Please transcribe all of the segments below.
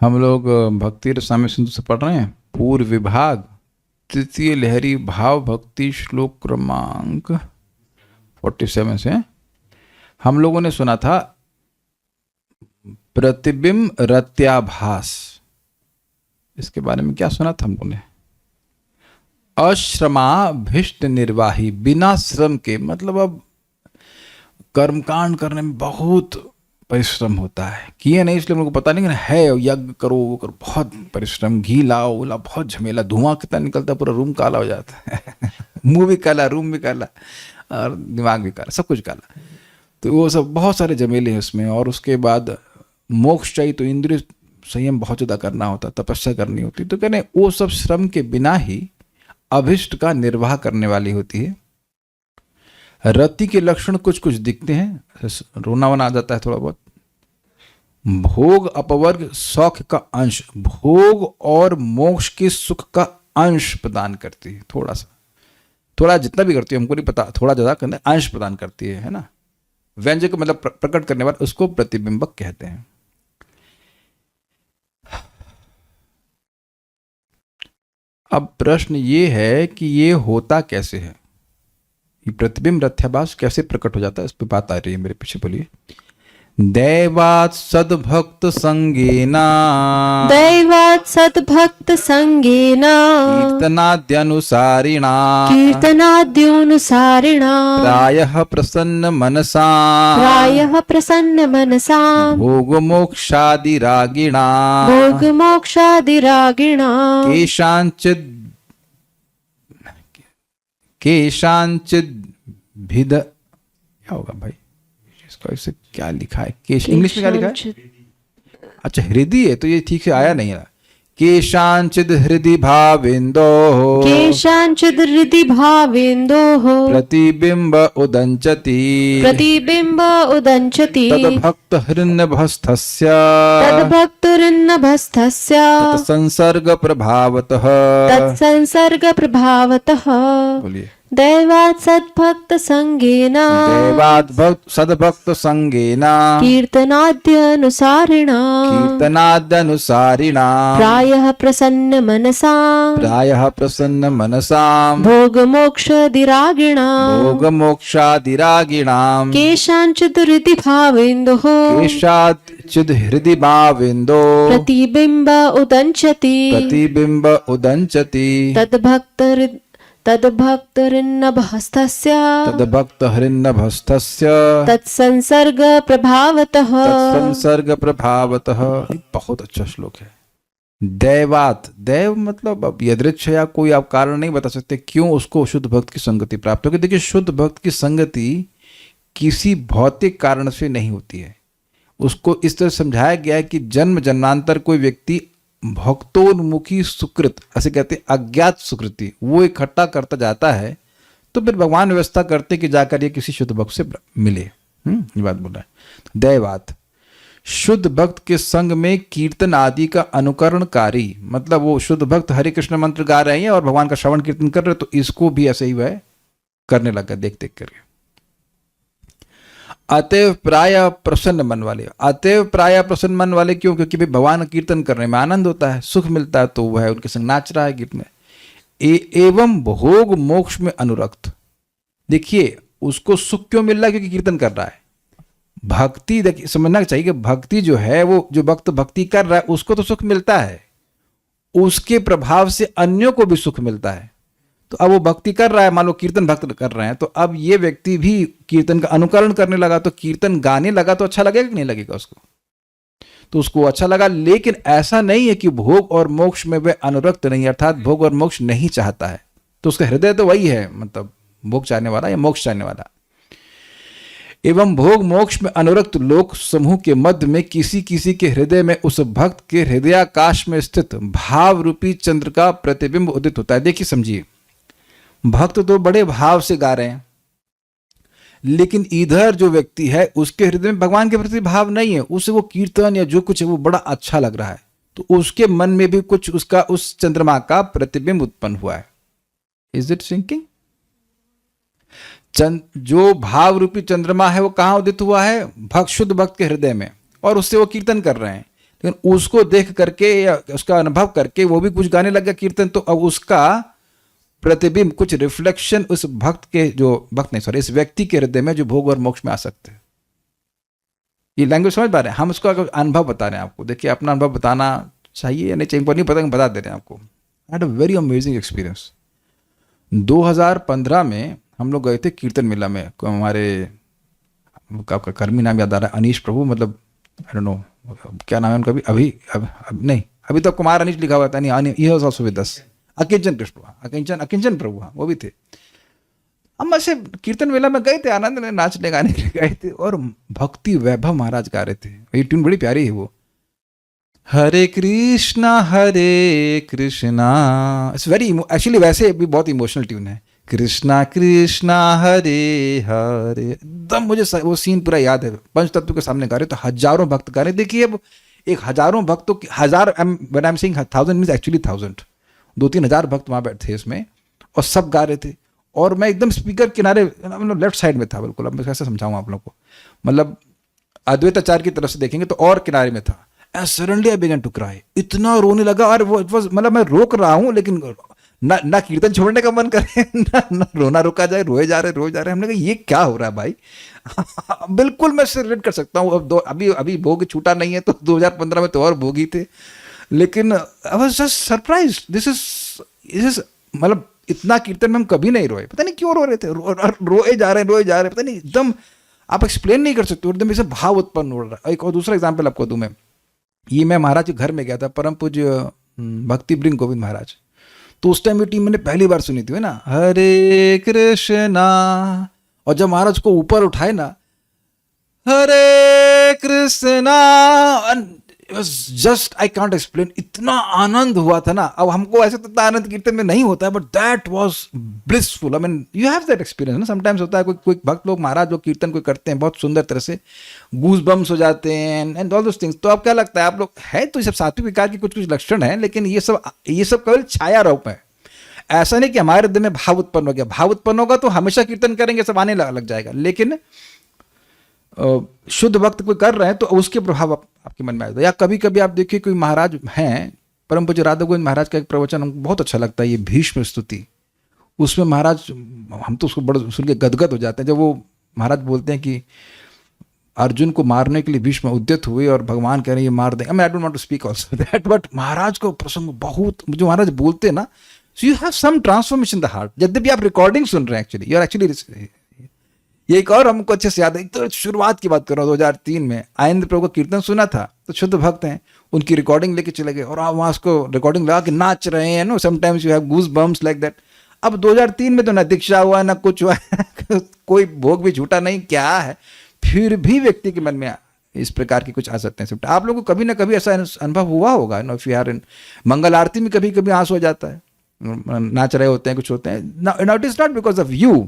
हम लोग भक्ति रसायन सिंधु से पढ़ रहे हैं, पूर्व विभाग, तृतीय लहरी भाव भक्ति, श्लोक क्रमांक 47 से। हम लोगों ने सुना था प्रतिबिंब रत्याभास। इसके बारे में क्या सुना था हम लोगों ने? अश्रमाभिष्ट निर्वाही, बिना श्रम के, मतलब अब कर्मकांड करने में बहुत परिश्रम होता है। किए नहीं इसलिए मेरे को पता नहीं, है यज्ञ करो वो करो, बहुत परिश्रम, घी लाओ वो लाओ, बहुत झमेला, धुआं कितना निकलता है, पूरा रूम काला हो जाता है मुंह भी काला, रूम भी काला, और दिमाग भी काला, सब कुछ काला। तो वो सब बहुत सारे झमेले हैं उसमें। और उसके बाद मोक्ष चाहिए तो इंद्रिय संयम बहुत ज़्यादा करना होता, तपस्या करनी होती। तो कहने वो सब श्रम के बिना ही अभिष्ट का निर्वाह करने वाली होती है। रति के लक्षण कुछ कुछ दिखते हैं, रोना वोना आ जाता है थोड़ा बहुत। भोग अपवर्ग सौख का अंश, भोग और मोक्ष के सुख का अंश प्रदान करती है। थोड़ा सा, थोड़ा जितना भी करती है हमको नहीं पता, थोड़ा ज़्यादा करना, अंश प्रदान करती है ना। व्यंजक मतलब प्रकट करने वाला, उसको प्रतिबिंबक कहते हैं। अब प्रश्न ये है कि ये होता कैसे है, ये प्रतिबिंब रथ्याभास कैसे प्रकट हो जाता है? इस पर बात आ रही है मेरे पीछे, बोलिए। दैवात् सद्भक्त संगेना, दैवात् सद्भक्त संगेना, कीर्तनाद्यनुसारिणा, कीर्तनाद्योनुसारिणा, प्रायः प्रसन्न मनसा, प्रायः प्रसन्न मनसा, भोगमोक्षादिरागिणा, भोगमोक्षादिरागिणा, केषांचिद भिद, क्या होगा भाई इसका, इसे क्या लिखा है? इंग्लिश में क्या लिखा है? अच्छा हृदय है, तो ये ठीक से आया नहीं है। केषांचिद हृदि भावेन्दो, केषांचिद् हृदि भावेन्दोः, प्रतिबिंब उदंचति, प्रतिबिंब उदंचति, तद्भक्त हृन्नभस्थस्य, तद्भक्तुरिन्नभस्थस्य, तत्संसर्ग प्रभावतः, तत्संसर्ग प्रभावतः। बोलिए। दैवात् सद्भक्त संगेना, दैवात् सद्भक्त संगेना, कीर्तनाद्यनुसारिणा, कीर्तनाद्यनुसारिणा, प्रायः प्रसन्न मनसा, प्रायः प्रसन्न मनसा, भोगमोक्षादिरागिणा, भोगमोक्षादिरागिणाम्, केषांचिद् हृदि भावेन्दोः, केषांचिद् हृदि भावेन्दो, प्रतिबिंब उदंचति, प्रतिबिंब उदंचति, तद्भक्तरिन्नभस्थस्य, तद्भक्त हृन्नभस्थस्य, तत्संसर्ग प्रभावतः, तत्संसर्ग प्रभावतः। बहुत अच्छा श्लोक है। दैवात, दैव मतलब अब यदृच्छया कोई आप कारण नहीं बता सकते क्यों उसको शुद्ध भक्त की संगति प्राप्त होगी। देखिए शुद्ध भक्त की संगति किसी भौतिक कारण से नहीं होती है। उसको इस तरह समझाया गया है कि जन्म जन्मांतर कोई व्यक्ति भक्तोन्मुखी सुकृत, ऐसे कहते हैं अज्ञात सुकृति, वो इकट्ठा करता जाता है, तो फिर भगवान व्यवस्था करते कि जाकर ये किसी शुद्ध भक्त से मिले। ये बात बोल रहा है। दैवात, शुद्ध भक्त के संग में कीर्तन आदि का अनुकरणकारी, मतलब वो शुद्ध भक्त हरे कृष्ण मंत्र गा रहे हैं और भगवान का श्रवण कीर्तन कर रहे हैं, तो इसको भी ऐसे ही वह करने लगा देख देख करके। अतएव प्राय प्रसन्न मन वाले, अतएव प्राय प्रसन्न मन वाले क्यों? क्योंकि भाई भगवान का कीर्तन करने में आनंद होता है, सुख मिलता है, तो वह उनके संग नाच रहा है गीत में। एवं भोग मोक्ष में अनुरक्त, देखिए उसको सुख क्यों मिल रहा है? क्योंकि कीर्तन कर रहा है। भक्ति देखिए समझना चाहिए कि भक्ति जो है, वो जो भक्त भक्ति कर रहा है उसको तो सुख मिलता है, उसके प्रभाव से अन्यों को भी सुख मिलता है। तो अब वो भक्ति कर रहा है, मान लो कीर्तन भक्त कर रहे हैं, तो अब ये व्यक्ति भी कीर्तन का अनुकरण करने लगा, तो कीर्तन गाने लगा तो अच्छा लगेगा कि नहीं लगेगा उसको? तो उसको अच्छा लगा। लेकिन ऐसा नहीं है कि भोग और मोक्ष में वह अनुरक्त नहीं, अर्थात भोग और मोक्ष नहीं चाहता है, तो उसका हृदय तो वही है, मतलब भोग चाहने वाला या मोक्ष चाहने वाला। एवं भोग मोक्ष में अनुरक्त लोक समूह के मध्य में किसी किसी के हृदय में उस भक्त के हृदयाकाश में स्थित भाव रूपी चंद्र का प्रतिबिंब उदित होता है। देखिए समझिए, भक्त तो बड़े भाव से गा रहे हैं, लेकिन इधर जो व्यक्ति है उसके हृदय में भगवान के प्रति भाव नहीं है, उसे वो कीर्तन या जो कुछ है वो बड़ा अच्छा लग रहा है, तो उसके मन में भी कुछ उसका उस चंद्रमा का प्रतिबिंब उत्पन्न हुआ है। Is it sinking? जो भाव रूपी चंद्रमा है वो कहाँ उदित हुआ है? शुद्ध भक्त के हृदय में, और उससे वो कीर्तन कर रहे हैं। लेकिन उसको देख करके या उसका अनुभव करके वो भी कुछ गाने लग गया कीर्तन, तो अब उसका प्रतिबिंब, कुछ रिफ्लेक्शन उस भक्त के, जो भक्त नहीं सॉरी, इस व्यक्ति के हृदय में जो भोग और मोक्ष में आ सकते हैं। ये लैंग्वेज समझ पा रहे हैं हम? उसका अनुभव बता रहे हैं आपको। देखिए अपना अनुभव बताना चाहिए या नहीं चाहिए नहीं पता, बता दे रहे हैं आपको। Had a very amazing experience. 2015 में हम लोग गए थे कीर्तन मेला में। हमारे आपका कर्मी नाम याद आ रहा है, अनीश प्रभु, मतलब आई डोंट नो क्या नाम है उनका भी, नहीं अभी तो कुमार अनीश लिखा हुआ था, नहीं ही वाज आल्सो विद अस, अकिंचन कृष्ण, अकिंचन प्रभु, हाँ वो भी थे। हम ऐसे कीर्तन मेला में गए थे, आनंद में नाचने गाने के लिए गए थे, और भक्ति वैभव महाराज गा रहे थे। ये ट्यून बड़ी प्यारी है वो, हरे कृष्णा इट्स वेरी एक्चुअली वैसे भी बहुत इमोशनल ट्यून है। कृष्णा कृष्णा हरे हरे, एकदम मुझे वो सीन पूरा याद है। पंच तत्व के सामने गा रहे तो हजारों भक्त गा रहे। देखिए अब एक हजारों भक्तों की, हजार, when I am saying 1000 means actually 1000, 2-3 हजार भक्त वहां बैठे थे इसमें, और सब गा रहे थे। और मैं एकदम स्पीकर किनारे लेफ्ट साइड में था बिल्कुल। अब मैं कैसे समझाऊं आप लोग को, मतलब अद्वैताचार्य की तरफ से देखेंगे तो और किनारे में था। And suddenly I began to cry, इतना रोने लगा। और वो इट वाज, मतलब मैं रोक रहा हूं लेकिन ना कीर्तन छोड़ने का मन करे, ना रोना रोका जाए, रोए जा रहे। हमने कहा ये क्या हो रहा है भाई। बिल्कुल मैं इससे रिलेट कर सकता हूँ। अब अभी भोग छूटा नहीं है, तो 2015 में तो और भोग ही थे। लेकिन I was just surprised, this is मतलब इतना कीर्तन में हम कभी नहीं रोए। पता नहीं क्यों रो रहे थे, रोए जा रहे हैं, पता नहीं, एकदम आप एक्सप्लेन नहीं कर सकते, एकदम ऐसे भाव उत्पन्न हो रहा है। एक और दूसरा एग्जाम्पल आपको दूं मैं, ये मैं महाराज के घर में गया था, परम पूज्य भक्ति ब्रिंग गोविंद महाराज। तो उस टाइम ये टीम मैंने पहली बार सुनी थी ना, हरे कृष्णा, और जब महाराज को ऊपर उठाए ना, Hare Krishna, just I can't explain, इतना आनंद हुआ था ना। अब हमको ऐसे तो आनंद कीर्तन में नहीं होता है, but that was blissful. I mean you have that experience ना, समटाइम्स होता है कोई भक्त लोग महाराज जो कीर्तन कोई करते हैं बहुत सुंदर तरह से, गूज बम्स हो जाते हैं एंड ऑल दोस थिंग्स। तो अब क्या लगता है आप लोग, है तो ये सब सात्विक विकार के कुछ लक्षण हैं, लेकिन ये सब केवल छाया रूप है। ऐसा नहीं कि हमारे हृदय में भाव उत्पन्न हो गया। भाव उत्पन्न होगा तो हमेशा कीर्तन करेंगे, सब आने लग जाएगा। लेकिन शुद्ध भक्त कोई कर रहे हैं तो उसके प्रभाव आपके मन में आएगा। या कभी कभी आप देखिए कोई महाराज हैं, परम पूज्य राधा गोविंद महाराज का एक प्रवचन हमको बहुत अच्छा लगता है, ये भीष्म स्तुति। उसमें महाराज, हम तो उसको बड़ा सुन के गदगद हो जाते हैं, जब वो महाराज बोलते हैं कि अर्जुन को मारने के लिए भीष्म उद्यत हुए और भगवान कह रहे हैं ये मार देंगे। I don't want to speak also that, but महाराज को प्रसंग बहुत, जो महाराज बोलते हैं ना, so you have some transformation in the heart. यद्यपि आप रिकॉर्डिंग सुन रहे हैं, एक्चुअली यू आर एक्चुअली, ये एक और हमको अच्छे से याद है, तो शुरुआत की बात कर रहा हूँ, 2003 में आनंद प्रभु का कीर्तन सुना था। तो शुद्ध भक्त हैं, उनकी रिकॉर्डिंग लेके चले गए और आप वहाँ उसको रिकॉर्डिंग लगा के नाच रहे हैं। No sometimes you have goose bumps like that. अब 2003 में तो ना दीक्षा हुआ ना कुछ हुआ, कोई भोग भी झूठा नहीं, क्या है, फिर भी व्यक्ति के मन में इस प्रकार की कुछ आ सकते हैं। आप लोगों को कभी ना कभी ऐसा अनुभव हुआ होगा। No if you are in मंगल आरती में कभी कभी आंसू हो जाता है, नाच रहे होते हैं, कुछ होते हैं। Now it is not because of you,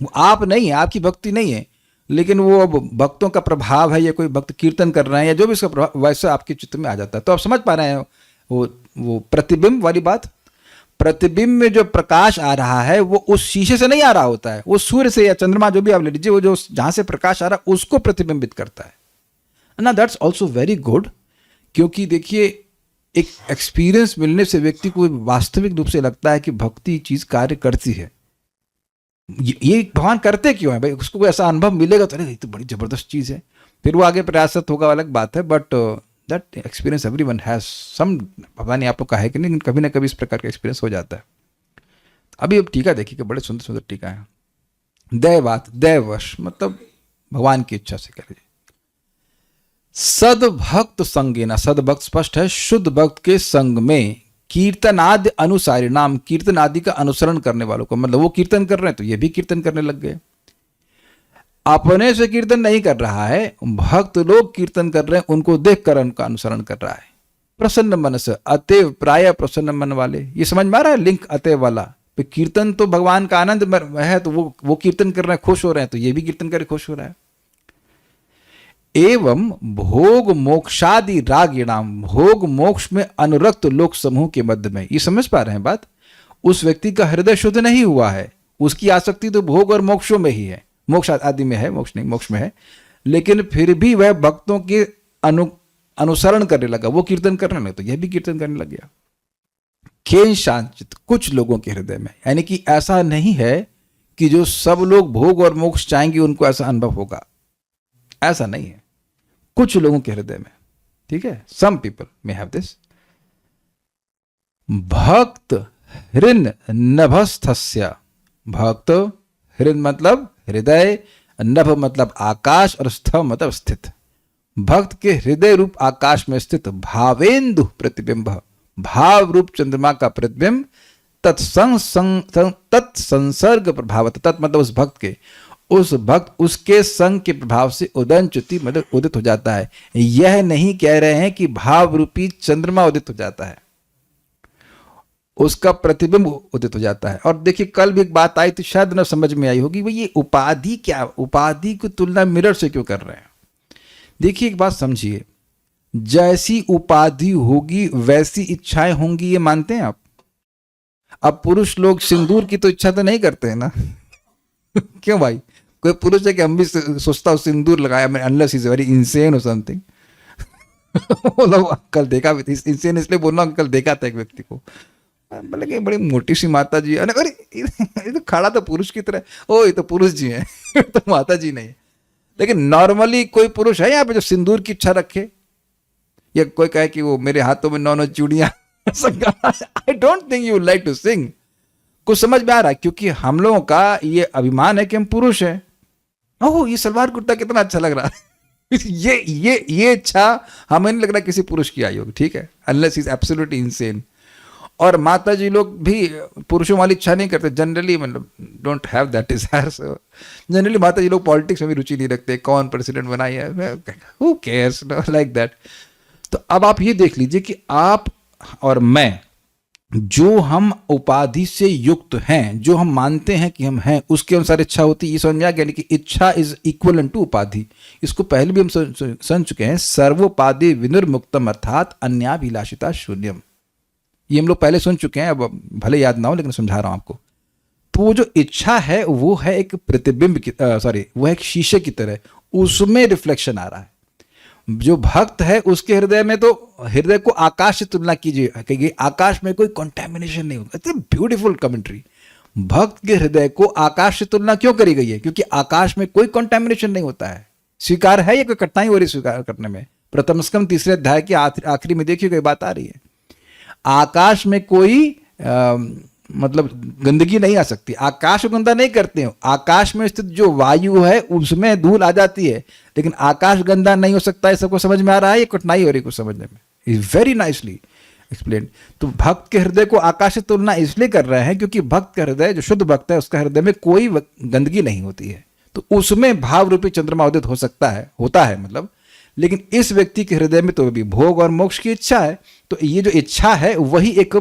आप नहीं है, आपकी भक्ति नहीं है, लेकिन वो भक्तों का प्रभाव है, या कोई भक्त कीर्तन कर रहे हैं या जो भी इसका प्रभाव, वैसे आपके चित्त में आ जाता है। तो आप समझ पा रहे हैं वो प्रतिबिंब वाली बात। प्रतिबिंब में जो प्रकाश आ रहा है वो उस शीशे से नहीं आ रहा होता है, वो सूर्य से या चंद्रमा जो भी आप ले लीजिए, वो जो जहां से प्रकाश आ रहा है उसको प्रतिबिंबित करता है ना। दैट्स ऑल्सो वेरी गुड, क्योंकि देखिए एक एक्सपीरियंस मिलने से व्यक्ति को वास्तविक रूप से लगता है कि भक्ति चीज कार्य करती है। ये भगवान करते क्यों है भाई, उसको कोई ऐसा अनुभव मिलेगा तो अरे ये तो बड़ी जबरदस्त चीज है, फिर वो आगे प्रयासरत होगा, अलग बात है। But that experience everyone has some, पता नहीं आप लोग का है कि नहीं, कभी ना कभी इस प्रकार का एक्सपीरियंस हो जाता है। अभी अब टीका देखिए, बड़े सुंदर सुंदर टीका है। दैवात, दैवश मतलब भगवान की इच्छा से कह लीजिए। सदभक्त संगेना, सदभक्त स्पष्ट है, शुद्ध भक्त के संग में, कीर्तन आदि अनुसारी नाम, कीर्तन आदि का अनुसरण करने वालों को, मतलब वो कीर्तन कर रहे हैं तो ये भी कीर्तन करने लग गए। अपने से कीर्तन नहीं कर रहा है, भक्त लोग कीर्तन कर रहे हैं, उनको देखकर उनका अनुसरण कर रहा है। प्रसन्न मन से, अतएव प्राय प्रसन्न मन वाले, ये समझ में आ रहा है लिंक अतएव वाला। तो कीर्तन तो भगवान का आनंद है, तो वो कीर्तन कर रहे हैं, खुश हो रहे हैं, तो ये भी कीर्तन कर खुश हो रहा है। एवं भोग मोक्षादि रागिणाम, भोग मोक्ष में अनुरक्त लोक समूह के मध्य में, ये समझ पा रहे हैं बात, उस व्यक्ति का हृदय शुद्ध नहीं हुआ है, उसकी आसक्ति तो भोग और मोक्षों में ही है, मोक्ष आदि में है, मोक्ष नहीं मोक्ष में है, लेकिन फिर भी वह भक्तों के अनुसरण करने लगा, वो कीर्तन करने लगा तो यह भी कीर्तन करने लग गया। केन शांचित, कुछ लोगों के हृदय में, यानी कि ऐसा नहीं है कि जो सब लोग भोग और मोक्ष चाहेंगे उनको ऐसा अनुभव होगा, ऐसा नहीं है, कुछ लोगों के हृदय में, ठीक है, some people may have this. भक्त हृन नभस्थस्य, भक्त हृन मतलब हृदय, नभ मतलब आकाश और स्थ मतलब स्थित। भक्त के हृदय रूप आकाश में स्थित भावेन्दु प्रतिबिंब, भाव रूप चंद्रमा का प्रतिबिंब, तत्संसर्ग प्रभाव, तत् मतलब उस भक्त के, उस भक्त उसके संग के प्रभाव से उदंच्युति मतलब उदित हो जाता है। यह नहीं कह रहे हैं कि भाव रूपी चंद्रमा उदित हो जाता है, उसका प्रतिबिंब उदित हो जाता है। और देखिए कल भी एक बात आई थी, शायद न समझ में आई होगी, भाई ये उपाधि क्या, उपाधि की तुलना मिरर से क्यों कर रहे हैं। देखिए एक बात समझिए, जैसी उपाधि होगी वैसी इच्छाएं होंगी, ये मानते हैं आप? अब पुरुष लोग सिंदूर की तो इच्छा तो नहीं करते हैं ना क्यों भाई? कोई पुरुष है कि हम भी सोचता हूँ सिंदूर लगाया, मैं अनलेस इज वेरी इंसेन और समथिंग कल देखा भी, इंसेन इसलिए बोल रहा हूँ, कल देखा था एक व्यक्ति को, बोले कि बड़ी मोटी सी माता जी, अरे ये तो खड़ा तो पुरुष की तरह, ओ ये तो पुरुष जी हैं तो माता जी नहीं। लेकिन नॉर्मली कोई पुरुष है यहाँ पे जो सिंदूर की इच्छा रखे, या कोई कहे कि वो मेरे हाथों में 9 चूड़ियां I don't think you like to sing. कुछ समझ में आ रहा है? क्योंकि हम लोगों का ये अभिमान है कि हम पुरुष हैं। ओह ये सलवार कुर्ता कितना अच्छा लग रहा है ये इच्छा हमें नहीं लग रहा किसी पुरुष की आई होगी, ठीक है, अनलेस इज एब्सोल्युटली इंसेन। और माता जी लोग भी पुरुषों वाली इच्छा नहीं करते जनरली, मतलब don't have that desire. So generally माता जी लोग पॉलिटिक्स में भी रुचि नहीं रखते, कौन प्रेसिडेंट बनाई है, हु केयर्स, लाइक दैट। तो अब आप ये देख लीजिए कि आप और मैं, जो हम उपाधि से युक्त हैं, जो हम मानते हैं कि हम हैं, उसके अनुसार इच्छा होती है। ये समझ में आ गया कि इच्छा इज इक्वल टू उपाधि। इसको पहले भी हम समझ चुके हैं, सर्वोपाधि विनिर्मुक्तम अर्थात अन्याभिलाषिता शून्यम। ये हम लोग पहले सुन चुके हैं, अब भले याद ना हो लेकिन समझा रहा हूं आपको। तो वो जो इच्छा है वो है एक प्रतिबिंब की, वो है एक शीशे की तरह, उसमें रिफ्लेक्शन आ रहा है। जो भक्त है उसके हृदय में, तो हृदय को आकाश से तुलना कीजिए, कहिए आकाश में कोई कंटेमिनेशन नहीं होता। It's beautiful commentary. भक्त के हृदय को आकाश से तुलना क्यों करी गई है? क्योंकि आकाश में कोई कंटेमिनेशन नहीं होता है। स्वीकार है या कोई कठिनाई हो रही स्वीकार करने में? प्रथम स्कंद 3 अध्याय के आखिरी में देखिए कोई बात आ रही है, आकाश में कोई मतलब गंदगी नहीं आ सकती। आकाश को गंदा नहीं करते हो, आकाश में स्थित जो वायु है उसमें धूल आ जाती है, लेकिन आकाश गंदा नहीं हो सकता है। सबको समझ में आ रहा है? ये कठिनाई हो रही कुछ समझने में? Is very nicely explain. तो भक्त के हृदय को आकाश से तुलना इसलिए कर रहे हैं क्योंकि भक्त का हृदय, जो शुद्ध भक्त है, उसका हृदय में कोई गंदगी नहीं होती है, तो उसमें भाव रूपी चंद्रमा उदित हो सकता है, होता है मतलब। लेकिन इस व्यक्ति के हृदय में तो भी भोग और मोक्ष की इच्छा है। तो ये जो इच्छा है वही एक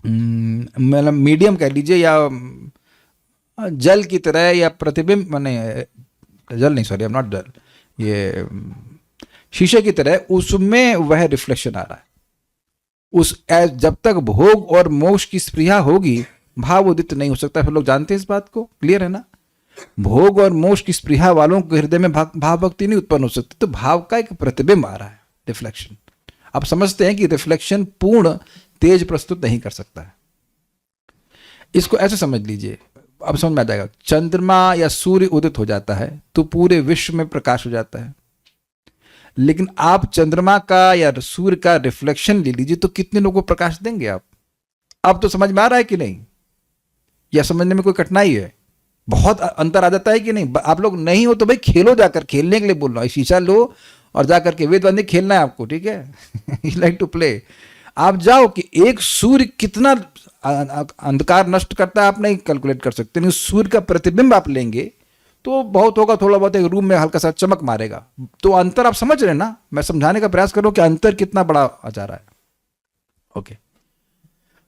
मतलब मीडियम कह लीजिए, या जल की तरह, या प्रतिबिंब, माने जल नहीं, सॉरी, आई एम नॉट जल, ये शीशे की तरह, उसमें वह रिफ्लेक्शन आ रहा है। जब तक भोग और मोक्ष की स्पृहा होगी भाव उदित नहीं हो सकता। फिर लोग जानते हैं इस बात को, क्लियर है ना? भोग और मोक्ष की स्पृहा वालों के हृदय में भाव भक्ति नहीं उत्पन्न हो सकती। तो भाव का एक प्रतिबिंब आ रहा है, रिफ्लेक्शन। आप समझते हैं कि रिफ्लेक्शन पूर्ण तेज प्रस्तुत नहीं कर सकता है। इसको ऐसे समझ लीजिए, अब समझ में आ जाएगा। चंद्रमा या सूर्य उदित हो जाता है तो पूरे विश्व में प्रकाश हो जाता है, लेकिन आप चंद्रमा का या सूर्य का रिफ्लेक्शन ले लीजिए तो कितने लोगों को प्रकाश देंगे आप? अब तो समझ में आ रहा है कि नहीं, या समझने में कोई कठिनाई है? बहुत अंतर आ जाता है कि नहीं? आप लोग नहीं हो तो भाई खेलो, जाकर खेलने के लिए बोल रहा हूं, शीशा लो और जाकर के वेद बंदी खेलना है आपको, ठीक है यू लाइक टू प्ले। आप जाओ कि एक सूर्य कितना अंधकार नष्ट करता है आप नहीं कैलकुलेट कर सकते, नहीं सूर्य का प्रतिबिंब आप लेंगे तो बहुत होगा, थोड़ा बहुत एक रूम में हल्का सा चमक मारेगा। तो अंतर आप समझ रहे हैं ना? मैं समझाने का प्रयास कर रहा हूं कि अंतर कितना बड़ा आ जा रहा है। ओके,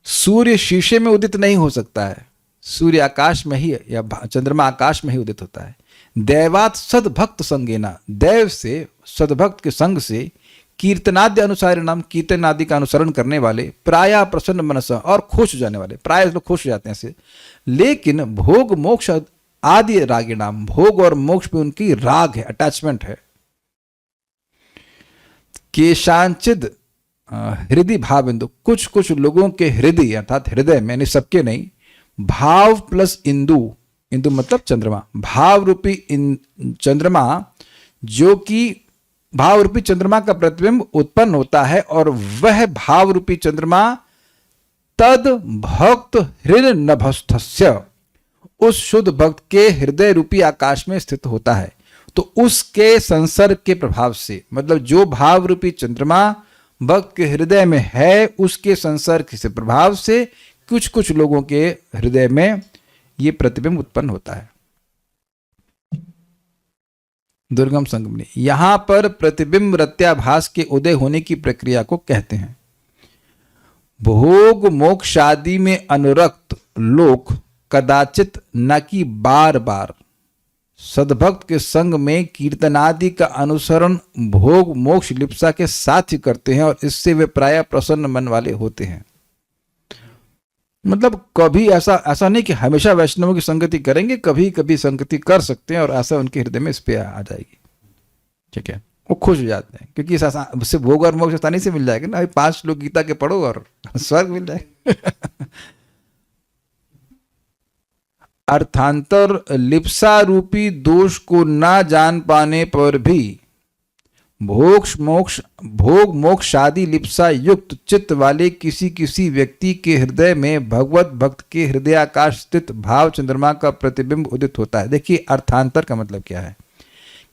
सूर्य शीशे में उदित नहीं हो सकता है, सूर्य आकाश में ही, या चंद्रमा आकाश में ही उदित होता है। दैवात सदभक्त संगेना, दैव से, सदभक्त के संग से, कीर्तनाद्य अनुसारिणाम, कीर्तन आदि का अनुसरण करने वाले, प्राय प्रसन्न मनसा, और खुश हो जाने वाले, प्राय लोग खुश हो जाते हैं से। लेकिन भोग मोक्ष आदि रागिणाम, भोग और मोक्ष पे उनकी राग है, अटैचमेंट है। केशांचिद हृदय भाविंदु, कुछ कुछ लोगों के हृदय अर्थात हृदय में, यानी सबके नहीं, भाव प्लस इंदु, इंदु मतलब चंद्रमा, भाव रूपी चंद्रमा, जो कि भाव रूपी चंद्रमा का प्रतिबिंब उत्पन्न होता है, और वह भाव रूपी चंद्रमा तद भक्त हृदय नभस्थस्य, उस शुद्ध भक्त के हृदय रूपी आकाश में स्थित होता है। तो उसके संसर्ग के प्रभाव से, मतलब जो भाव रूपी चंद्रमा भक्त के हृदय में है, उसके संसर्ग से प्रभाव से कुछ कुछ लोगों के हृदय में ये प्रतिबिंब उत्पन्न होता है। दुर्गम संगमनी, यहां पर प्रतिबिंब रत्याभास के उदय होने की प्रक्रिया को कहते हैं। भोग मोक्ष आदि में अनुरक्त लोग कदाचित न कि बार बार सद्भक्त के संग में कीर्तनादि का अनुसरण भोग मोक्ष लिप्सा के साथ ही करते हैं, और इससे वे प्रायः प्रसन्न मन वाले होते हैं। मतलब कभी ऐसा नहीं कि हमेशा वैष्णवों की संगति करेंगे, कभी कभी संगति कर सकते हैं और ऐसा उनके हृदय में इस पे आ जाएगी। ठीक है, वो खुश हो जाते हैं, क्योंकि उससे भोग और मोक्ष आसानी से मिल जाएगा ना। अभी 5 श्लोक गीता के पढ़ो और स्वर्ग मिल जाएगा। अर्थांतर, लिप्सा रूपी दोष को ना जान पाने पर भी भोग मोक्ष आदि लिप्सा युक्त चित्त वाले किसी किसी व्यक्ति के हृदय में भगवत भक्त के हृदयाकाश स्थित भाव चंद्रमा का प्रतिबिंब उदित होता है। देखिए अर्थांतर का मतलब क्या है,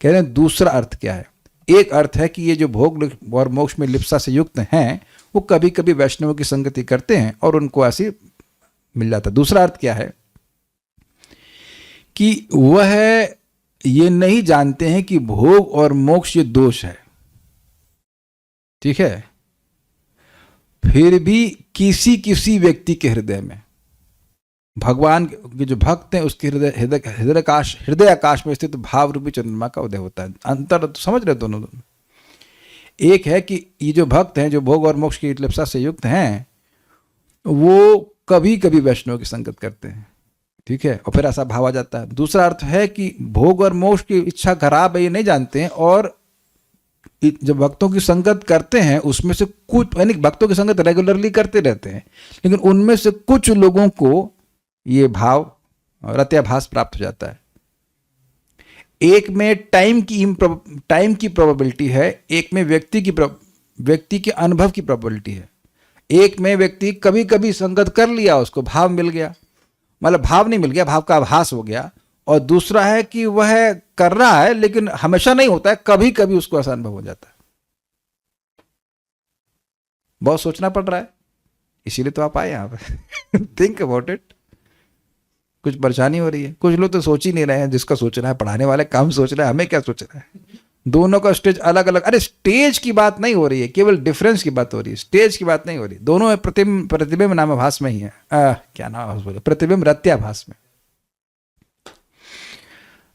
कह रहे हैं दूसरा अर्थ क्या है। एक अर्थ है कि ये जो भोग और मोक्ष में लिप्सा से युक्त हैं, वो कभी कभी वैष्णवों की संगति करते हैं और उनको ऐसे मिल जाता है। दूसरा अर्थ क्या है कि वह ये नहीं जानते हैं कि भोग और मोक्ष ये दोष है। ठीक है, फिर भी किसी किसी व्यक्ति के हृदय में, भगवान के जो भक्त हैं उसके हृदय आकाश में स्थित भाव रूपी चंद्रमा का उदय होता है। अंतर तो समझ रहे दोनों। एक है कि ये जो भक्त हैं जो भोग और मोक्ष की लिप्सा से युक्त हैं, वो कभी कभी वैष्णव की संगत करते हैं। ठीक है, और फिर ऐसा भाव आ जाता है। दूसरा अर्थ है कि भोग और मोक्ष की इच्छा खराब है ये नहीं जानते हैं, और जब भक्तों की संगत करते हैं उसमें से कुछ, यानी भक्तों की संगत रेगुलरली करते रहते हैं, लेकिन उनमें से कुछ लोगों को ये भाव रत्याभास प्राप्त हो जाता है। एक में टाइम की प्रोबेबिलिटी है, एक में व्यक्ति के अनुभव की प्रोबेबिलिटी है। एक में व्यक्ति कभी कभी संगत कर लिया, उसको भाव मिल गया, मतलब भाव नहीं मिल गया, भाव का आभास हो गया। और दूसरा है कि वह कर रहा है लेकिन हमेशा नहीं होता है, कभी कभी उसको ऐसा अनुभव हो जाता है। बहुत सोचना पड़ रहा है, इसीलिए तो आप आए यहां पे। Think about it. कुछ परेशानी हो रही है, कुछ लोग तो सोच ही नहीं रहे हैं। जिसका सोचना है, पढ़ाने वाले काम सोच रहे हैं, हमें क्या सोचना है। दोनों का स्टेज अलग अलग। अरे स्टेज की बात नहीं हो रही है, केवल डिफरेंस की बात हो रही है, स्टेज की बात नहीं हो रही। दोनों प्रतिबिंब नामाभास में ही है। क्या नाम बोले, प्रतिबिंब रत्याभास में।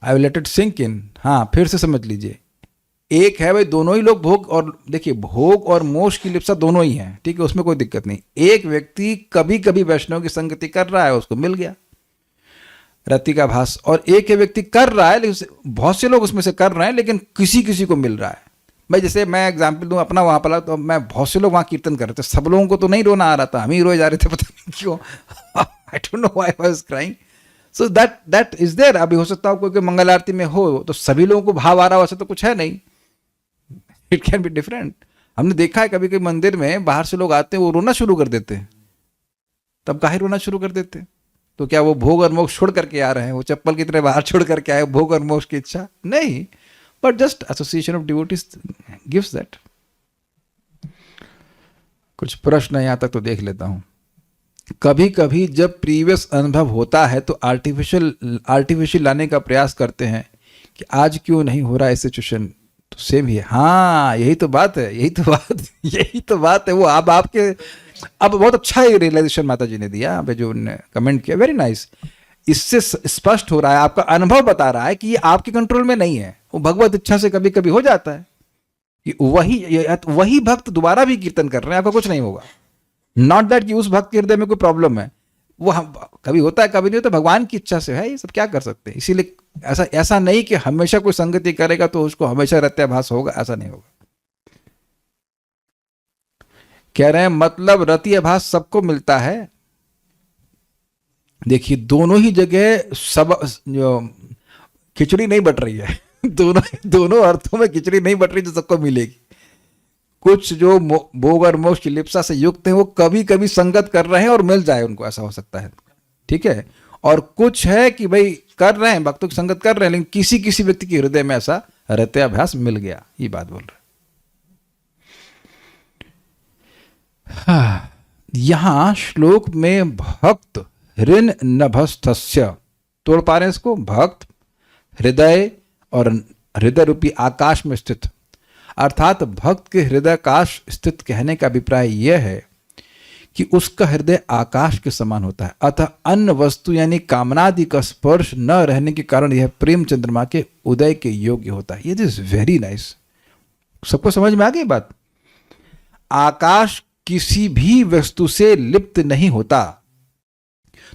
I will let it sink in. हाँ, फिर से समझ लीजिए। एक है भाई, दोनों ही लोग भोग और, देखिए भोग और मोक्ष की लिप्सा दोनों ही हैं, ठीक है, उसमें कोई दिक्कत नहीं। एक व्यक्ति कभी कभी वैष्णव की संगति कर रहा है, उसको मिल गया रति का भास, और एक व्यक्ति कर रहा है, लेकिन बहुत से लोग उसमें से कर रहे हैं, लेकिन किसी किसी को मिल रहा है। भाई जैसे मैं एग्जाम्पल दूं अपना, वहां पर तो मैं, बहुत से लोग वहां कीर्तन कर रहे थे, सब लोगों को तो नहीं रोना आ रहा था, हम ही रोए जा रहे थे, पता नहीं क्यों। I don't know why I was crying. So that is there. अभी हो सकता है कोई मंगल आरती में हो तो सभी लोगों को भाव आ रहा हो, ऐसा तो कुछ है नहीं। It can be different. हमने देखा है कभी कभी मंदिर में बाहर से लोग आते हैं, वो रोना शुरू कर देते हैं। तब काहे रोना शुरू कर देते हैं? तो क्या वो भोग और मोक्ष छोड़ करके आ रहे हैं? वो चप्पल की तरह बाहर छोड़ करके आए भोग और मोक्ष की इच्छा? नहीं, but just association of devotees gives that. कुछ प्रश्न यहां तक तो देख लेता हूं। कभी कभी जब प्रीवियस अनुभव होता है तो आर्टिफिशियल लाने का प्रयास करते हैं कि आज क्यों नहीं हो रहा है सिचुएशन, तो सेम ही है। हाँ, यही तो बात है, यही तो बात है। वो आपके अब बहुत अच्छा ही रियलाइजेशन माता जी ने दिया यहाँ पे, जो उन्होंने कमेंट किया, वेरी नाइस। इससे स्पष्ट हो रहा है, आपका अनुभव बता रहा है कि ये आपके कंट्रोल में नहीं है, वो भगवत इच्छा से कभी कभी हो जाता है कि वही भक्त दोबारा भी कीर्तन कर रहे हैं, आपका कुछ नहीं होगा। नॉट दैट कि उस भक्त के हृदय में कोई प्रॉब्लम है, वो कभी होता है कभी नहीं होता, भगवान की इच्छा से है, ये सब क्या कर सकते हैं। इसीलिए ऐसा नहीं कि हमेशा कोई संगति करेगा तो उसको हमेशा रत्याभास होगा, ऐसा नहीं होगा। कह रहे हैं मतलब रति आभास सबको मिलता है। देखिए दोनों ही जगह सब जो खिचड़ी नहीं बट रही है दोनों अर्थों में खिचड़ी नहीं बट रही जो सबको मिलेगी। कुछ जो भोग और मोक्ष की लिप्सा से युक्त हैं वो कभी कभी संगत कर रहे हैं और मिल जाए उनको, ऐसा हो सकता है, ठीक है। और कुछ है कि भाई कर रहे हैं, भक्तों की संगत कर रहे हैं, लेकिन किसी किसी व्यक्ति के हृदय में ऐसा रत्याभ्यास मिल गया, ये बात बोल रहे। हाँ, यहां श्लोक में भक्त ऋण नभस्थस्य, तोड़ पा रहे हैं इसको, भक्त हृदय और हृदय रूपी आकाश में स्थित, अर्थात भक्त के हृदय आकाश स्थित कहने का अभिप्राय यह है कि उसका हृदय आकाश के समान होता है। अतः अन्य वस्तु यानी कामनादि का स्पर्श न रहने के कारण यह प्रेम चंद्रमा के उदय के योग्य होता है। ये इज वेरी नाइस। सबको समझ में आ गई बात? आकाश किसी भी वस्तु से लिप्त नहीं होता,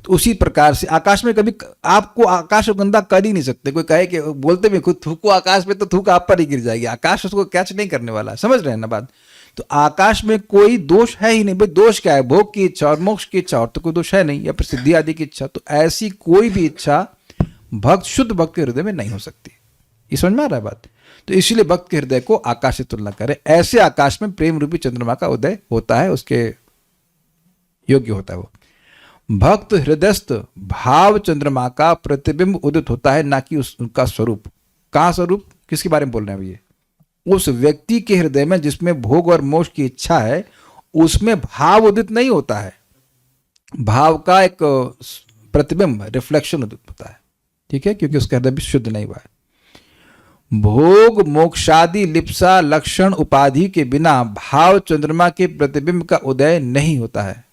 तो उसी प्रकार से आकाश में कभी आपको आकाश को गंदा कर ही नहीं सकते। कोई कहे कि बोलते भी खुद थूको आकाश में, तो थूक आप पर ही गिर जाएगी, आकाश उसको कैच नहीं करने वाला। समझ रहे हैं ना बात? तो आकाश में कोई दोष है ही नहीं। भाई दोष क्या है? भोग की इच्छा और मोक्ष की इच्छा, और तो कोई दोष है नहीं, या प्रसिद्धि आदि की इच्छा। तो ऐसी कोई भी इच्छा भक्त, शुद्ध भक्त के हृदय में नहीं हो सकती। ये समझ में आ रहा है बात? तो इसीलिए भक्त के हृदय को आकाश से तुलना करें। ऐसे आकाश में प्रेम रूपी चंद्रमा का उदय होता है, उसके योग्य होता है वो। भक्त हृदयस्थ भाव चंद्रमा का प्रतिबिंब उदित होता है, ना कि उसका स्वरूप। कहाँ स्वरूप? किसके बारे में बोल रहे हैं ये? उस व्यक्ति के हृदय में जिसमें भोग और मोक्ष की इच्छा है, उसमें भाव उदित नहीं होता है। भाव का एक प्रतिबिंब, रिफ्लेक्शन उदित होता है, ठीक है, क्योंकि उसका हृदय भी शुद्ध नहीं हुआ है। भोग मोक्षादि लिप्सा लक्षण उपाधि के बिना भाव चंद्रमा के प्रतिबिंब का उदय नहीं होता है।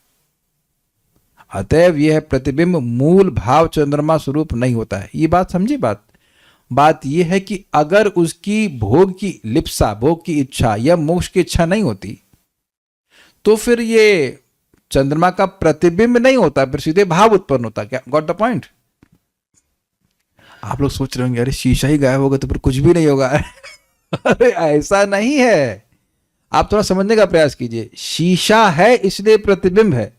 अतएव यह प्रतिबिंब मूल भाव चंद्रमा स्वरूप नहीं होता है। ये बात समझी? बात यह है कि अगर उसकी भोग की लिप्सा, भोग की इच्छा या मोक्ष की इच्छा नहीं होती, तो फिर ये चंद्रमा का प्रतिबिंब नहीं होता, फिर सीधे भाव उत्पन्न होता। क्या गॉट द पॉइंट? आप लोग सोच रहे होंगे अरे शीशा ही गायब होगा तो फिर कुछ भी नहीं होगा अरे ऐसा नहीं है। आप थोड़ा समझने का प्रयास कीजिए। शीशा है इसलिए प्रतिबिंब है।